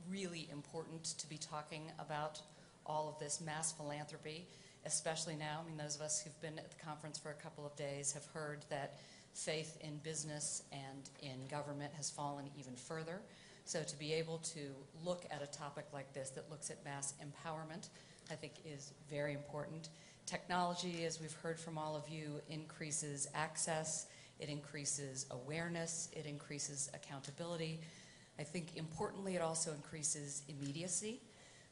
really important to be talking about all of this mass philanthropy, especially now. I mean, those of us who've been at the conference for a couple of days have heard that faith in business and in government has fallen even further. So to be able to look at a topic like this that looks at mass empowerment, I think is very important. Technology, as we've heard from all of you, increases access, it increases awareness, it increases accountability. I think importantly, it also increases immediacy.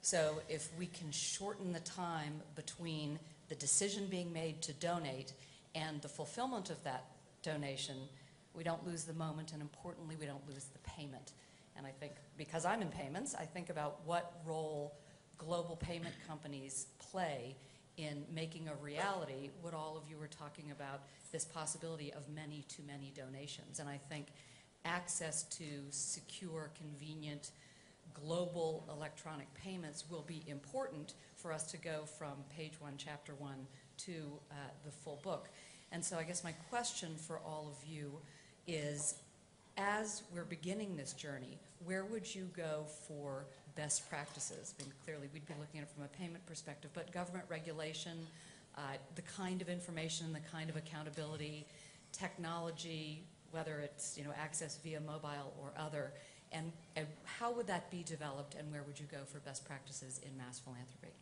So if we can shorten the time between the decision being made to donate and the fulfillment of that donation, we don't lose the moment, and importantly, we don't lose the payment. And I think, because I'm in payments, I think about what role global payment companies play in making a reality what all of you were talking about, this possibility of many-to-many donations. And I think access to secure, convenient, global electronic payments will be important for us to go from page 1, chapter 1 to the full book. And so I guess my question for all of you is, as we're beginning this journey, where would you go for best practices? I mean, clearly we'd be looking at it from a payment perspective, but government regulation, the kind of information, the kind of accountability, technology, whether it's access via mobile or other, and how would that be developed, and where would you go for best practices in mass philanthropy?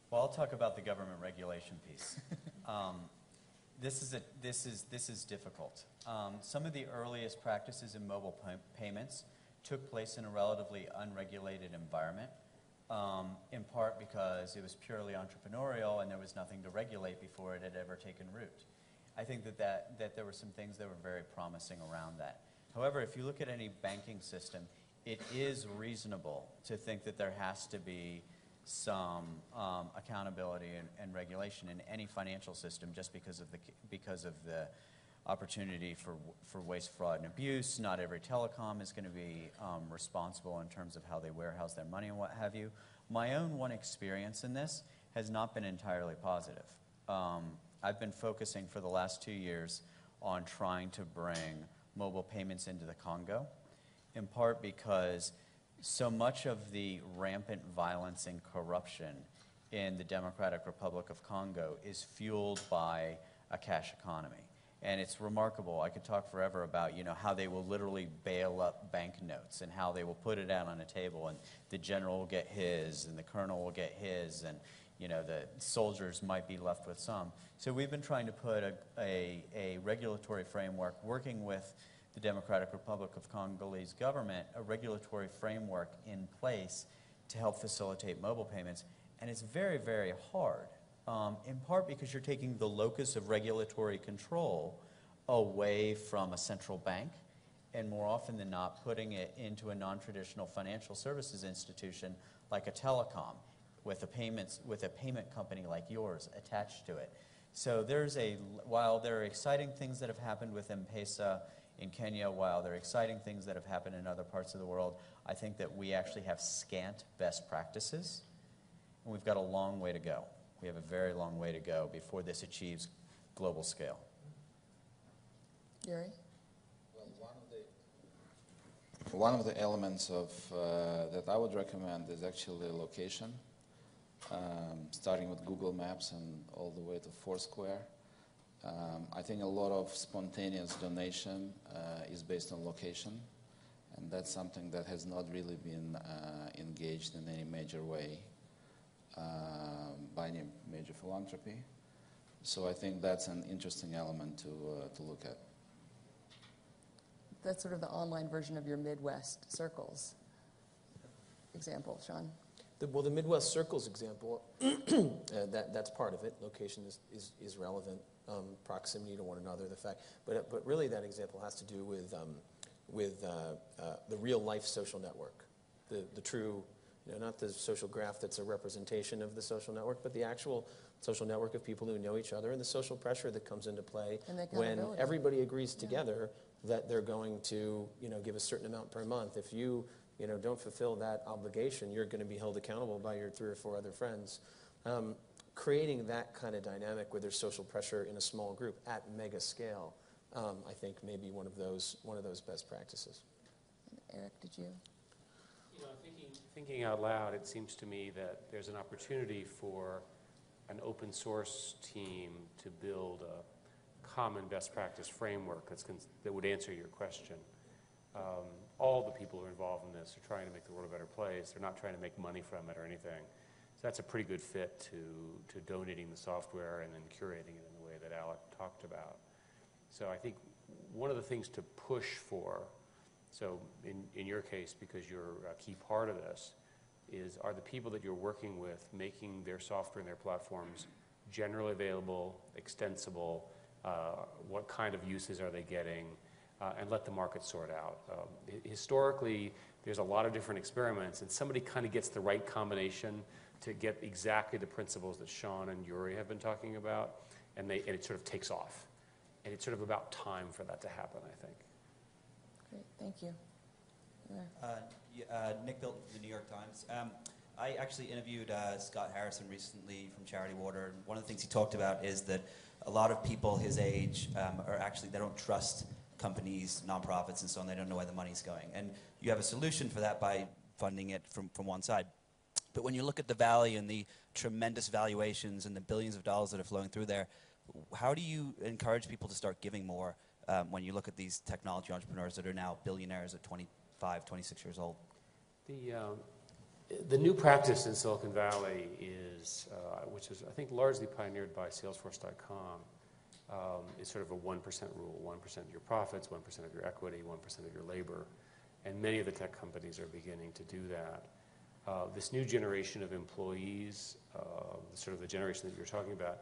Well, I'll talk about the government regulation piece. This is difficult. Some of the earliest practices in mobile payments took place in a relatively unregulated environment, in part because it was purely entrepreneurial and there was nothing to regulate before it had ever taken root. I think that there were some things that were very promising around that. However, if you look at any banking system, it is reasonable to think that there has to be some accountability and regulation in any financial system, just because of the opportunity for waste, fraud, and abuse. Not every telecom is going to be responsible in terms of how they warehouse their money and what have you. My own one experience in this has not been entirely positive. I've been focusing for the last 2 years on trying to bring mobile payments into the Congo, in part because so much of the rampant violence and corruption in the Democratic Republic of Congo is fueled by a cash economy. And it's remarkable. I could talk forever about, how they will literally bail up banknotes and how they will put it out on a table and the general will get his and the colonel will get his and, the soldiers might be left with some. So we've been trying to put a regulatory framework, working with the Democratic Republic of Congolese government, a regulatory framework in place to help facilitate mobile payments. And it's very, very hard, in part because you're taking the locus of regulatory control away from a central bank, and more often than not, putting it into a non-traditional financial services institution like a telecom, with a payment company like yours attached to it. So while there are exciting things that have happened with M-Pesa in Kenya, while there are exciting things that have happened in other parts of the world, I think that we actually have scant best practices, and we've got a long way to go. We have a very long way to go before this achieves global scale. Yuri? Well, one of the elements of that I would recommend is actually location, starting with Google Maps and all the way to Foursquare. I think a lot of spontaneous donation is based on location, and that's something that has not really been engaged in any major way by any major philanthropy. So I think that's an interesting element to look at. That's sort of the online version of your Midwest Circles example, Sean. The Midwest Circles example, that's part of it. Location is relevant, proximity to one another, the fact. But really that example has to do with the real life social network, the true, not the social graph that's a representation of the social network, but the actual social network of people who know each other and the social pressure that comes into play when everybody agrees together that they're going to give a certain amount per month. If you don't fulfill that obligation, you're going to be held accountable by your 3 or 4 other friends. Creating that kind of dynamic where there's social pressure in a small group at mega scale, I think may be one of those best practices. Eric, did you? Thinking out loud, it seems to me that there's an opportunity for an open source team to build a common best practice framework that would answer your question. All the people who are involved in this are trying to make the world a better place. They're not trying to make money from it or anything. So that's a pretty good fit to donating the software and then curating it in the way that Alec talked about. So I think one of the things to push for, so in your case, because you're a key part of this, are the people that you're working with making their software and their platforms generally available, extensible, what kind of uses are they getting, and let the market sort out. Historically, there's a lot of different experiments, and somebody kind of gets the right combination to get exactly the principles that Sean and Yuri have been talking about, and it sort of takes off. And it's sort of about time for that to happen, I think. Great, thank you. Nick Bilton from the New York Times. I actually interviewed Scott Harrison recently from Charity Water, and one of the things he talked about is that a lot of people his age they don't trust companies, nonprofits, and so on. They don't know where the money's going. And you have a solution for that by funding it from one side. But when you look at the Valley and the tremendous valuations and the billions of dollars that are flowing through there, how do you encourage people to start giving more when you look at these technology entrepreneurs that are now billionaires at 25, 26 years old? The new practice in Silicon Valley is, which is I think largely pioneered by Salesforce.com, is sort of a 1% rule. 1% of your profits, 1% of your equity, 1% of your labor. And many of the tech companies are beginning to do that. This new generation of employees, sort of the generation that you're talking about,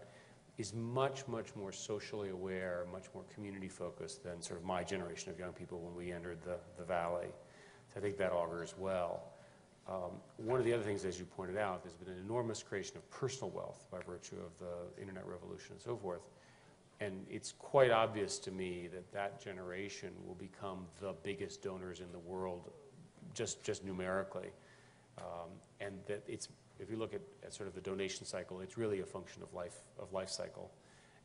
is much, much more socially aware, much more community focused than sort of my generation of young people when we entered the Valley. So I think that augurs well. One of the other things, as you pointed out, there's been an enormous creation of personal wealth by virtue of the internet revolution and so forth. And it's quite obvious to me that that generation will become the biggest donors in the world, just numerically. And that if you look at sort of the donation cycle, it's really a function of life cycle,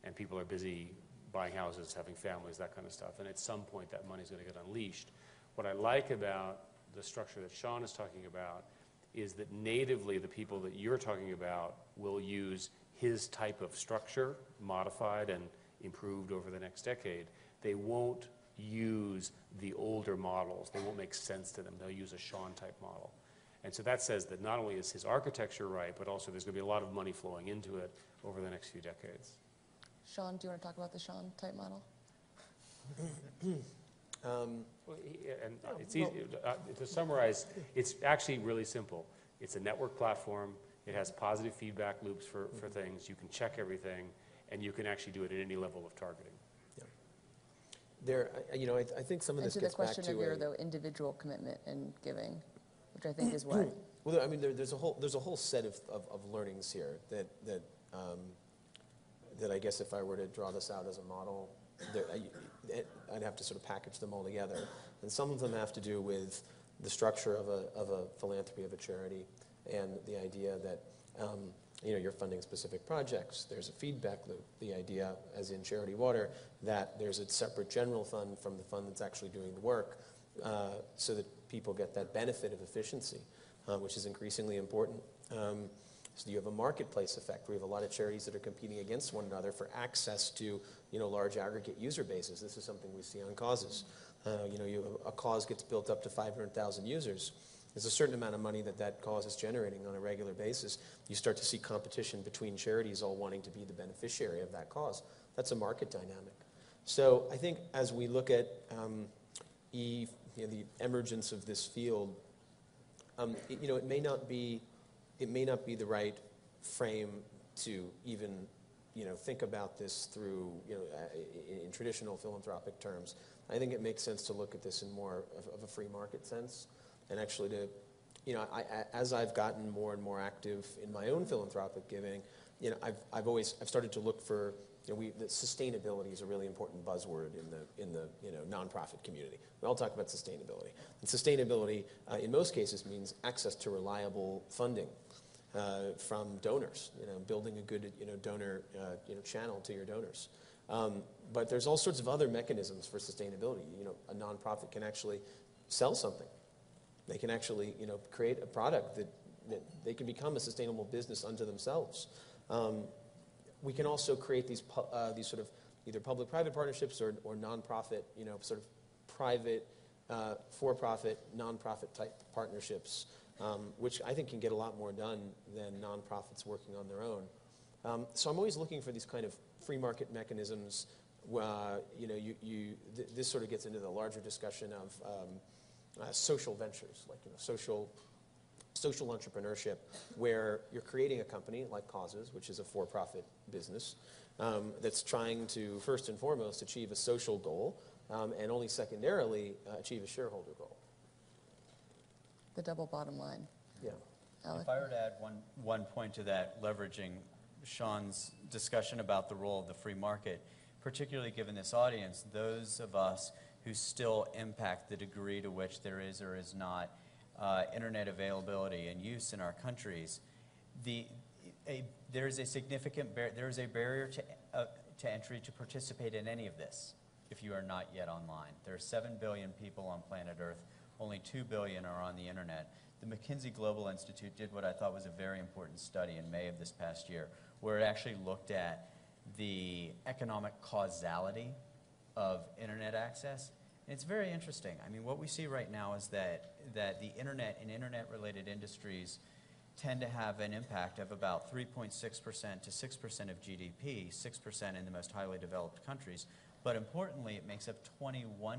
and people are busy buying houses, having families, that kind of stuff, and at some point that money's going to get unleashed. What I like about the structure that Sean is talking about is that natively the people that you're talking about will use his type of structure, modified and improved over the next decade. They won't use the older models. They won't make sense to them. They'll use a Sean type model. And so that says that not only is his architecture right, but also there's going to be a lot of money flowing into it over the next few decades. Sean, do you want to talk about the Sean type model? It's easy to summarize. It's actually really simple. It's a network platform. It has positive feedback loops for things. You can check everything, and you can actually do it at any level of targeting. There, I think some of this gets back to the question of your though individual commitment and giving, which I think is what. Well, I mean, there's a whole set of learnings here that I guess if I were to draw this out as a model, I'd have to sort of package them all together. And some of them have to do with the structure of a philanthropy, of a charity, and the idea that you're funding specific projects. There's a feedback loop. The idea, as in Charity Water, that there's a separate general fund from the fund that's actually doing the work, so that people get that benefit of efficiency, which is increasingly important. So you have a marketplace effect. We have a lot of charities that are competing against one another for access to large aggregate user bases. This is something we see on causes. A cause gets built up to 500,000 users. There's a certain amount of money that cause is generating on a regular basis. You start to see competition between charities all wanting to be the beneficiary of that cause. That's a market dynamic. So I think as we look at the emergence of this field, it may not be the right frame to even think about this through in traditional philanthropic terms. I think it makes sense to look at this in more of a free market sense. And actually as I've gotten more and more active in my own philanthropic giving, I've started to look for, that sustainability is a really important buzzword in the nonprofit community. We all talk about sustainability. And sustainability, in most cases, means access to reliable funding from donors, building a good, donor, channel to your donors. But there's all sorts of other mechanisms for sustainability. A nonprofit can actually sell something. They can actually, create a product that they can become a sustainable business unto themselves. We can also create these sort of either public-private partnerships or nonprofit, sort of private, for-profit, nonprofit type partnerships, which I think can get a lot more done than nonprofits working on their own. So I'm always looking for these kind of free market mechanisms. This sort of gets into the larger discussion of social ventures, like social entrepreneurship, where you're creating a company like Causes, which is a for-profit business, that's trying to first and foremost achieve a social goal, and only secondarily achieve a shareholder goal. The double bottom line. Yeah. Alec? If I were to add one point to that, leveraging Sean's discussion about the role of the free market, particularly given this audience, those of us who still impact the degree to which there is or is not internet availability and use in our countries, there is a significant barrier to entry to participate in any of this if you are not yet online. There are 7 billion people on planet Earth. Only 2 billion are on the internet. The McKinsey Global Institute did what I thought was a very important study in May of this past year, where it actually looked at the economic causality of internet access. And it's very interesting. I mean, what we see right now is that the internet and internet-related industries tend to have an impact of about 3.6% to 6% of GDP, 6% in the most highly developed countries. But importantly, it makes up 21%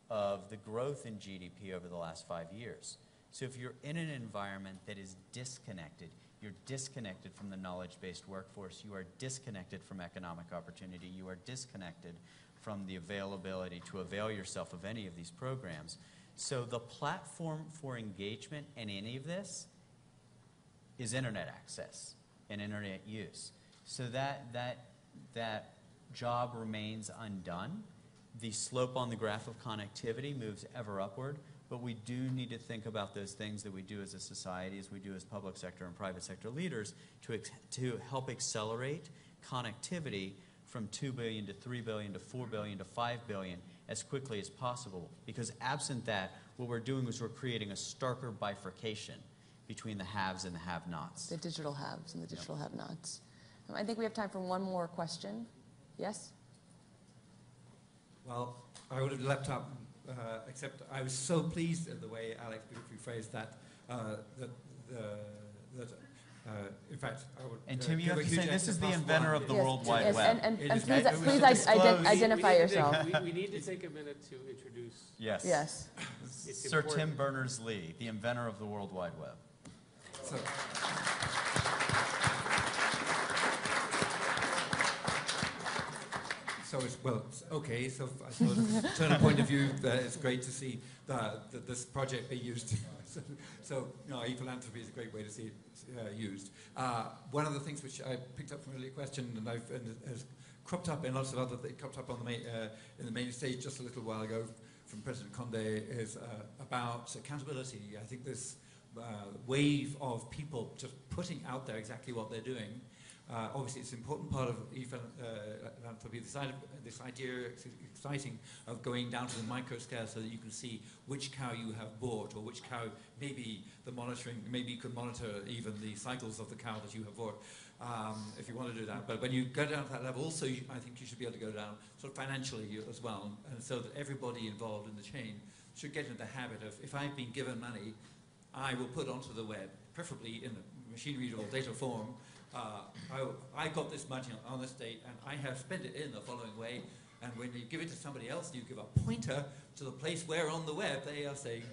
of the growth in GDP over the last 5 years. So if you're in an environment that is disconnected, you're disconnected from the knowledge-based workforce, you are disconnected from economic opportunity, you are disconnected from the availability to avail yourself of any of these programs. So the platform for engagement in any of this is internet access and internet use. So that job remains undone. The slope on the graph of connectivity moves ever upward, but we do need to think about those things that we do as a society, as we do as public sector and private sector leaders, to help accelerate connectivity from 2 billion to 3 billion to 4 billion to 5 billion as quickly as possible. Because absent that, what we're doing is we're creating a starker bifurcation between the haves and the have-nots. The digital haves and the digital have-nots. I think we have time for one more question. Yes? Well, I would have leapt up, except I was so pleased at the way Alex beautifully phrased that, in fact, I would... And Tim, you give have a to say, huge this is the emphasis inventor on of the Yes, World Wide yes, Web. and It is- please disclose. identify yourself. We need to take a minute to introduce Yes. Yes. It's Sir important. Tim Berners-Lee, the inventor of the World Wide Web. So, okay, so I suppose from a turning point of view, it's great to see that this project be used. So e-philanthropy is a great way to see it used. One of the things which I picked up from an earlier question, and has cropped up in lots of other things, cropped up on in the main stage just a little while ago from President Condé, is about accountability. I think this wave of people just putting out there exactly what they're doing. Obviously, it's an important part of philanthropy. This idea is exciting of going down to the micro scale so that you can see which cow you have bought, or which cow, maybe the monitoring, maybe you could monitor even the cycles of the cow that you have bought, if you want to do that. But when you go down to that level, also, I think you should be able to go down sort of financially as well, and so that everybody involved in the chain should get into the habit of, if I've been given money, I will put onto the web, preferably in a machine-readable data form, I got this money on this date, and I have spent it in the following way. And when you give it to somebody else, you give a pointer to the place where on the web they are saying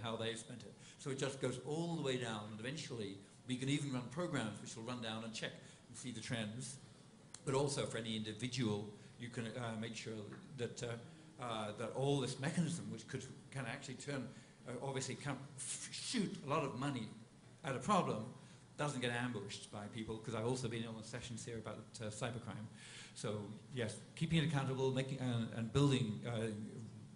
how they spent it. So it just goes all the way down, and eventually we can even run programs which will run down and check and see the trends. But also for any individual, you can make sure that that all this mechanism, which can actually turn, obviously can shoot a lot of money at a problem, doesn't get ambushed by people, because I've also been on the sessions here about cybercrime. So yes, keeping it accountable, making and building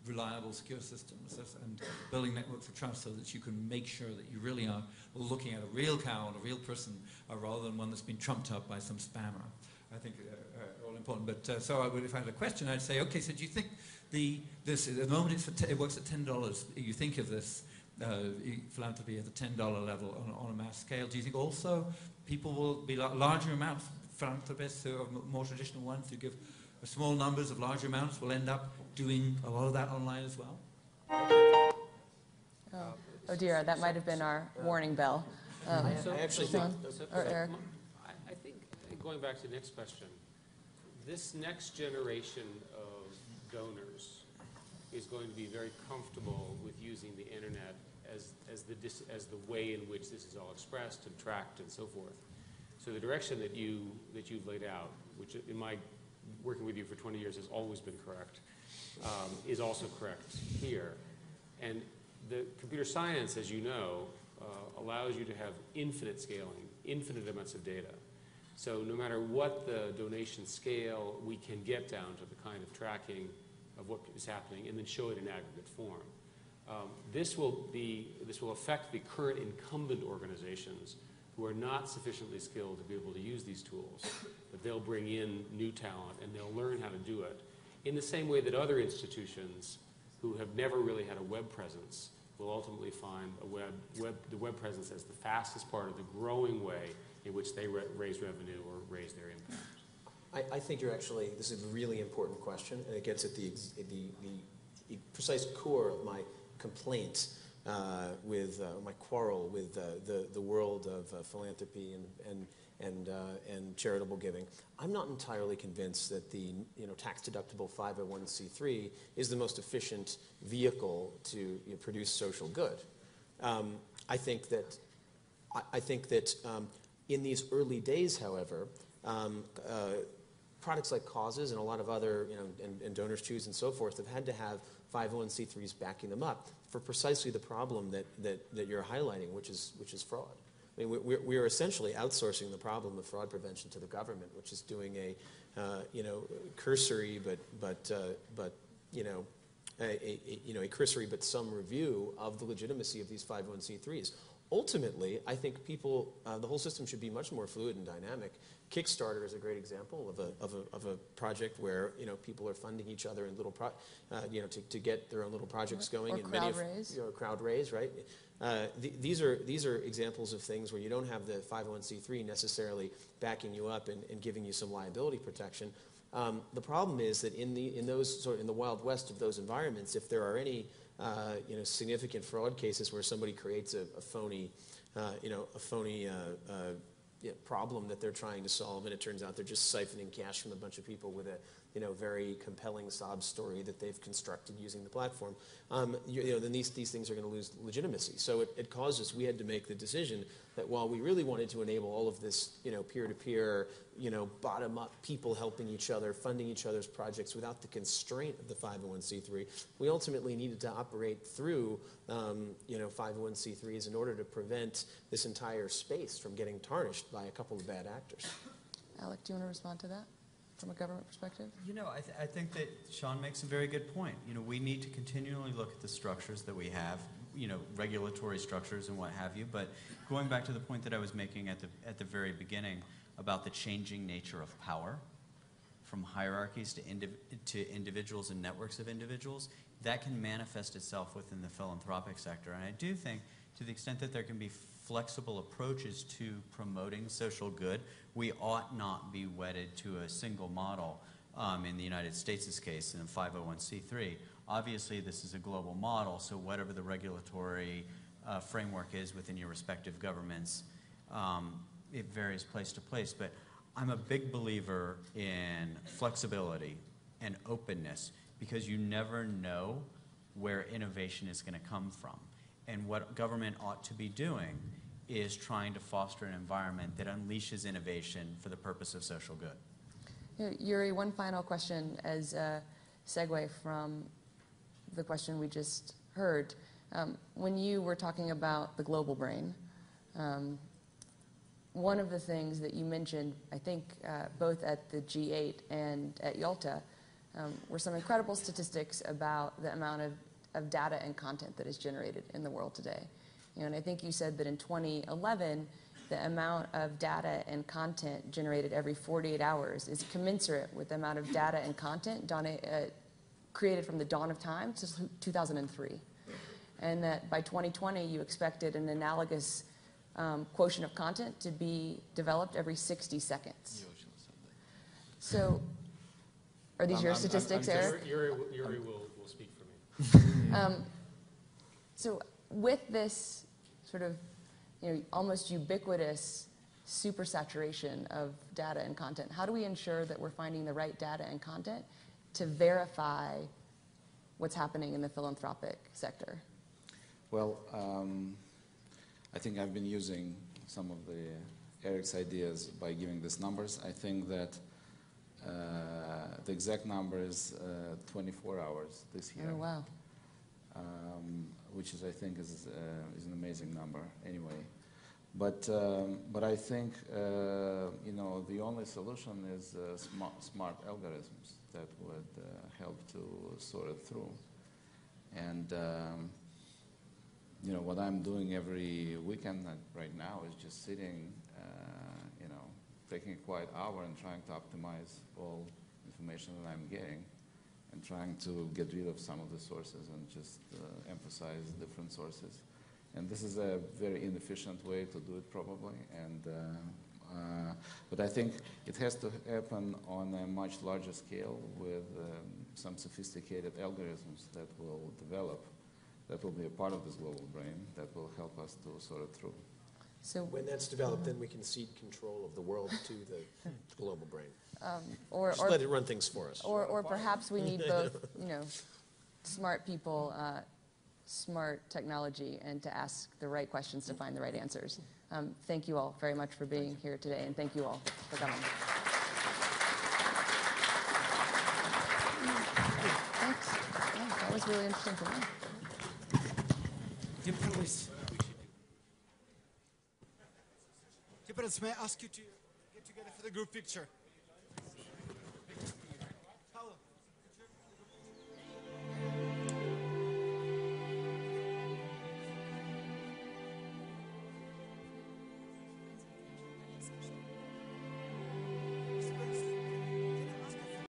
reliable, secure systems, and building networks of trust so that you can make sure that you really are looking at a real cow and a real person, rather than one that's been trumped up by some spammer. I think all important. But so if I had a question, I'd say, okay, so do you think at the moment it works at $10? You think of this philanthropy at the $10 level on a mass scale. Do you think also people will be larger amounts, philanthropists who are more traditional ones who give small numbers of larger amounts will end up doing a lot of that online as well? Oh dear, that might have been our warning bell. I actually think... Or Eric? I think, going back to the next question, this next generation of donors is going to be very comfortable with using the internet as the way in which this is all expressed and tracked and so forth. So the direction that you've laid out, which in my working with you for 20 years has always been correct, is also correct here. And the computer science, as you know, allows you to have infinite scaling, infinite amounts of data. So no matter what the donation scale, we can get down to the kind of tracking of what is happening and then show it in aggregate form. This will affect the current incumbent organizations who are not sufficiently skilled to be able to use these tools, but they'll bring in new talent and they'll learn how to do it in the same way that other institutions who have never really had a web presence will ultimately find the web presence as the fastest part of the growing way in which they raise revenue or raise their impact. I think this is a really important question, and it gets at the precise core of my complaint with my quarrel with the world of philanthropy and charitable giving. I'm not entirely convinced that the tax-deductible 501c3 is the most efficient vehicle to produce social good. I think that in these early days, however, products like Causes and a lot of other, and Donors Choose and so forth have had to have 501c3s backing them up for precisely the problem that you're highlighting, which is fraud. I mean, we are essentially outsourcing the problem of fraud prevention to the government, which is doing a cursory but a cursory but some review of the legitimacy of these 501c3s. Ultimately, I think people, the whole system should be much more fluid and dynamic. Kickstarter is a great example of a project where people are funding each other in little, to get their own little projects going. Or and CrowdRaise. CrowdRaise, right? These are examples of things where you don't have the 501c3 necessarily backing you up and giving you some liability protection. The problem is that in the Wild West of those environments, if there are any significant fraud cases where somebody creates a phony problem that they're trying to solve, and it turns out they're just siphoning cash from a bunch of people with a very compelling sob story that they've constructed using the platform, then these things are going to lose legitimacy. So we had to make the decision that while we really wanted to enable all of this peer-to-peer, bottom-up people helping each other, funding each other's projects without the constraint of the 501c3, we ultimately needed to operate through 501c3s in order to prevent this entire space from getting tarnished by a couple of bad actors. Alec, do you want to respond to that from a government perspective? I think that Sean makes a very good point. We need to continually look at the structures that we have, regulatory structures and what have you. But going back to the point that I was making at the very beginning about the changing nature of power, from hierarchies to individuals and networks of individuals, that can manifest itself within the philanthropic sector. And I do think, to the extent that there can be flexible approaches to promoting social good, we ought not be wedded to a single model. In the United States' case, in a 501c3, obviously this is a global model, so whatever the regulatory framework is within your respective governments, it varies place to place. But I'm a big believer in flexibility and openness, because you never know where innovation is going to come from. And what government ought to be doing is trying to foster an environment that unleashes innovation for the purpose of social good. Yuri, one final question as a segue from the question we just heard. When you were talking about the global brain, one of the things that you mentioned, I think, both at the G8 and at Yalta, were some incredible statistics about the amount of data and content that is generated in the world today. And I think you said that in 2011, the amount of data and content generated every 48 hours is commensurate with the amount of data and content created from the dawn of time to 2003. And that by 2020, you expected an analogous quotient of content to be developed every 60 seconds. So, are these your statistics, Eric? Yuri will speak for me. So, with this sort of almost ubiquitous supersaturation of data and content, how do we ensure that we're finding the right data and content to verify what's happening in the philanthropic sector? Well, I think I've been using some of Eric's ideas by giving these numbers. I think that the exact number is 24 hours this year. Oh, wow. Which I think is an amazing number anyway. But I think the only solution is smart algorithms that would help to sort it through. And what I'm doing every weekend right now is just sitting, taking a quiet hour and trying to optimize all information that I'm getting, and trying to get rid of some of the sources and just emphasize different sources. And this is a very inefficient way to do it, probably. But I think it has to happen on a much larger scale with some sophisticated algorithms that will develop, that will be a part of this global brain, that will help us to sort it through. So when that's developed, then we can cede control of the world to the global brain. Or let it run things for us. Or perhaps we need both, smart people, smart technology, and to ask the right questions to find the right answers. Thank you all very much for being here today, and thank you all for coming. Thanks. Yeah, that was really interesting for me. Dear panelists, may I ask you to get together for the group picture?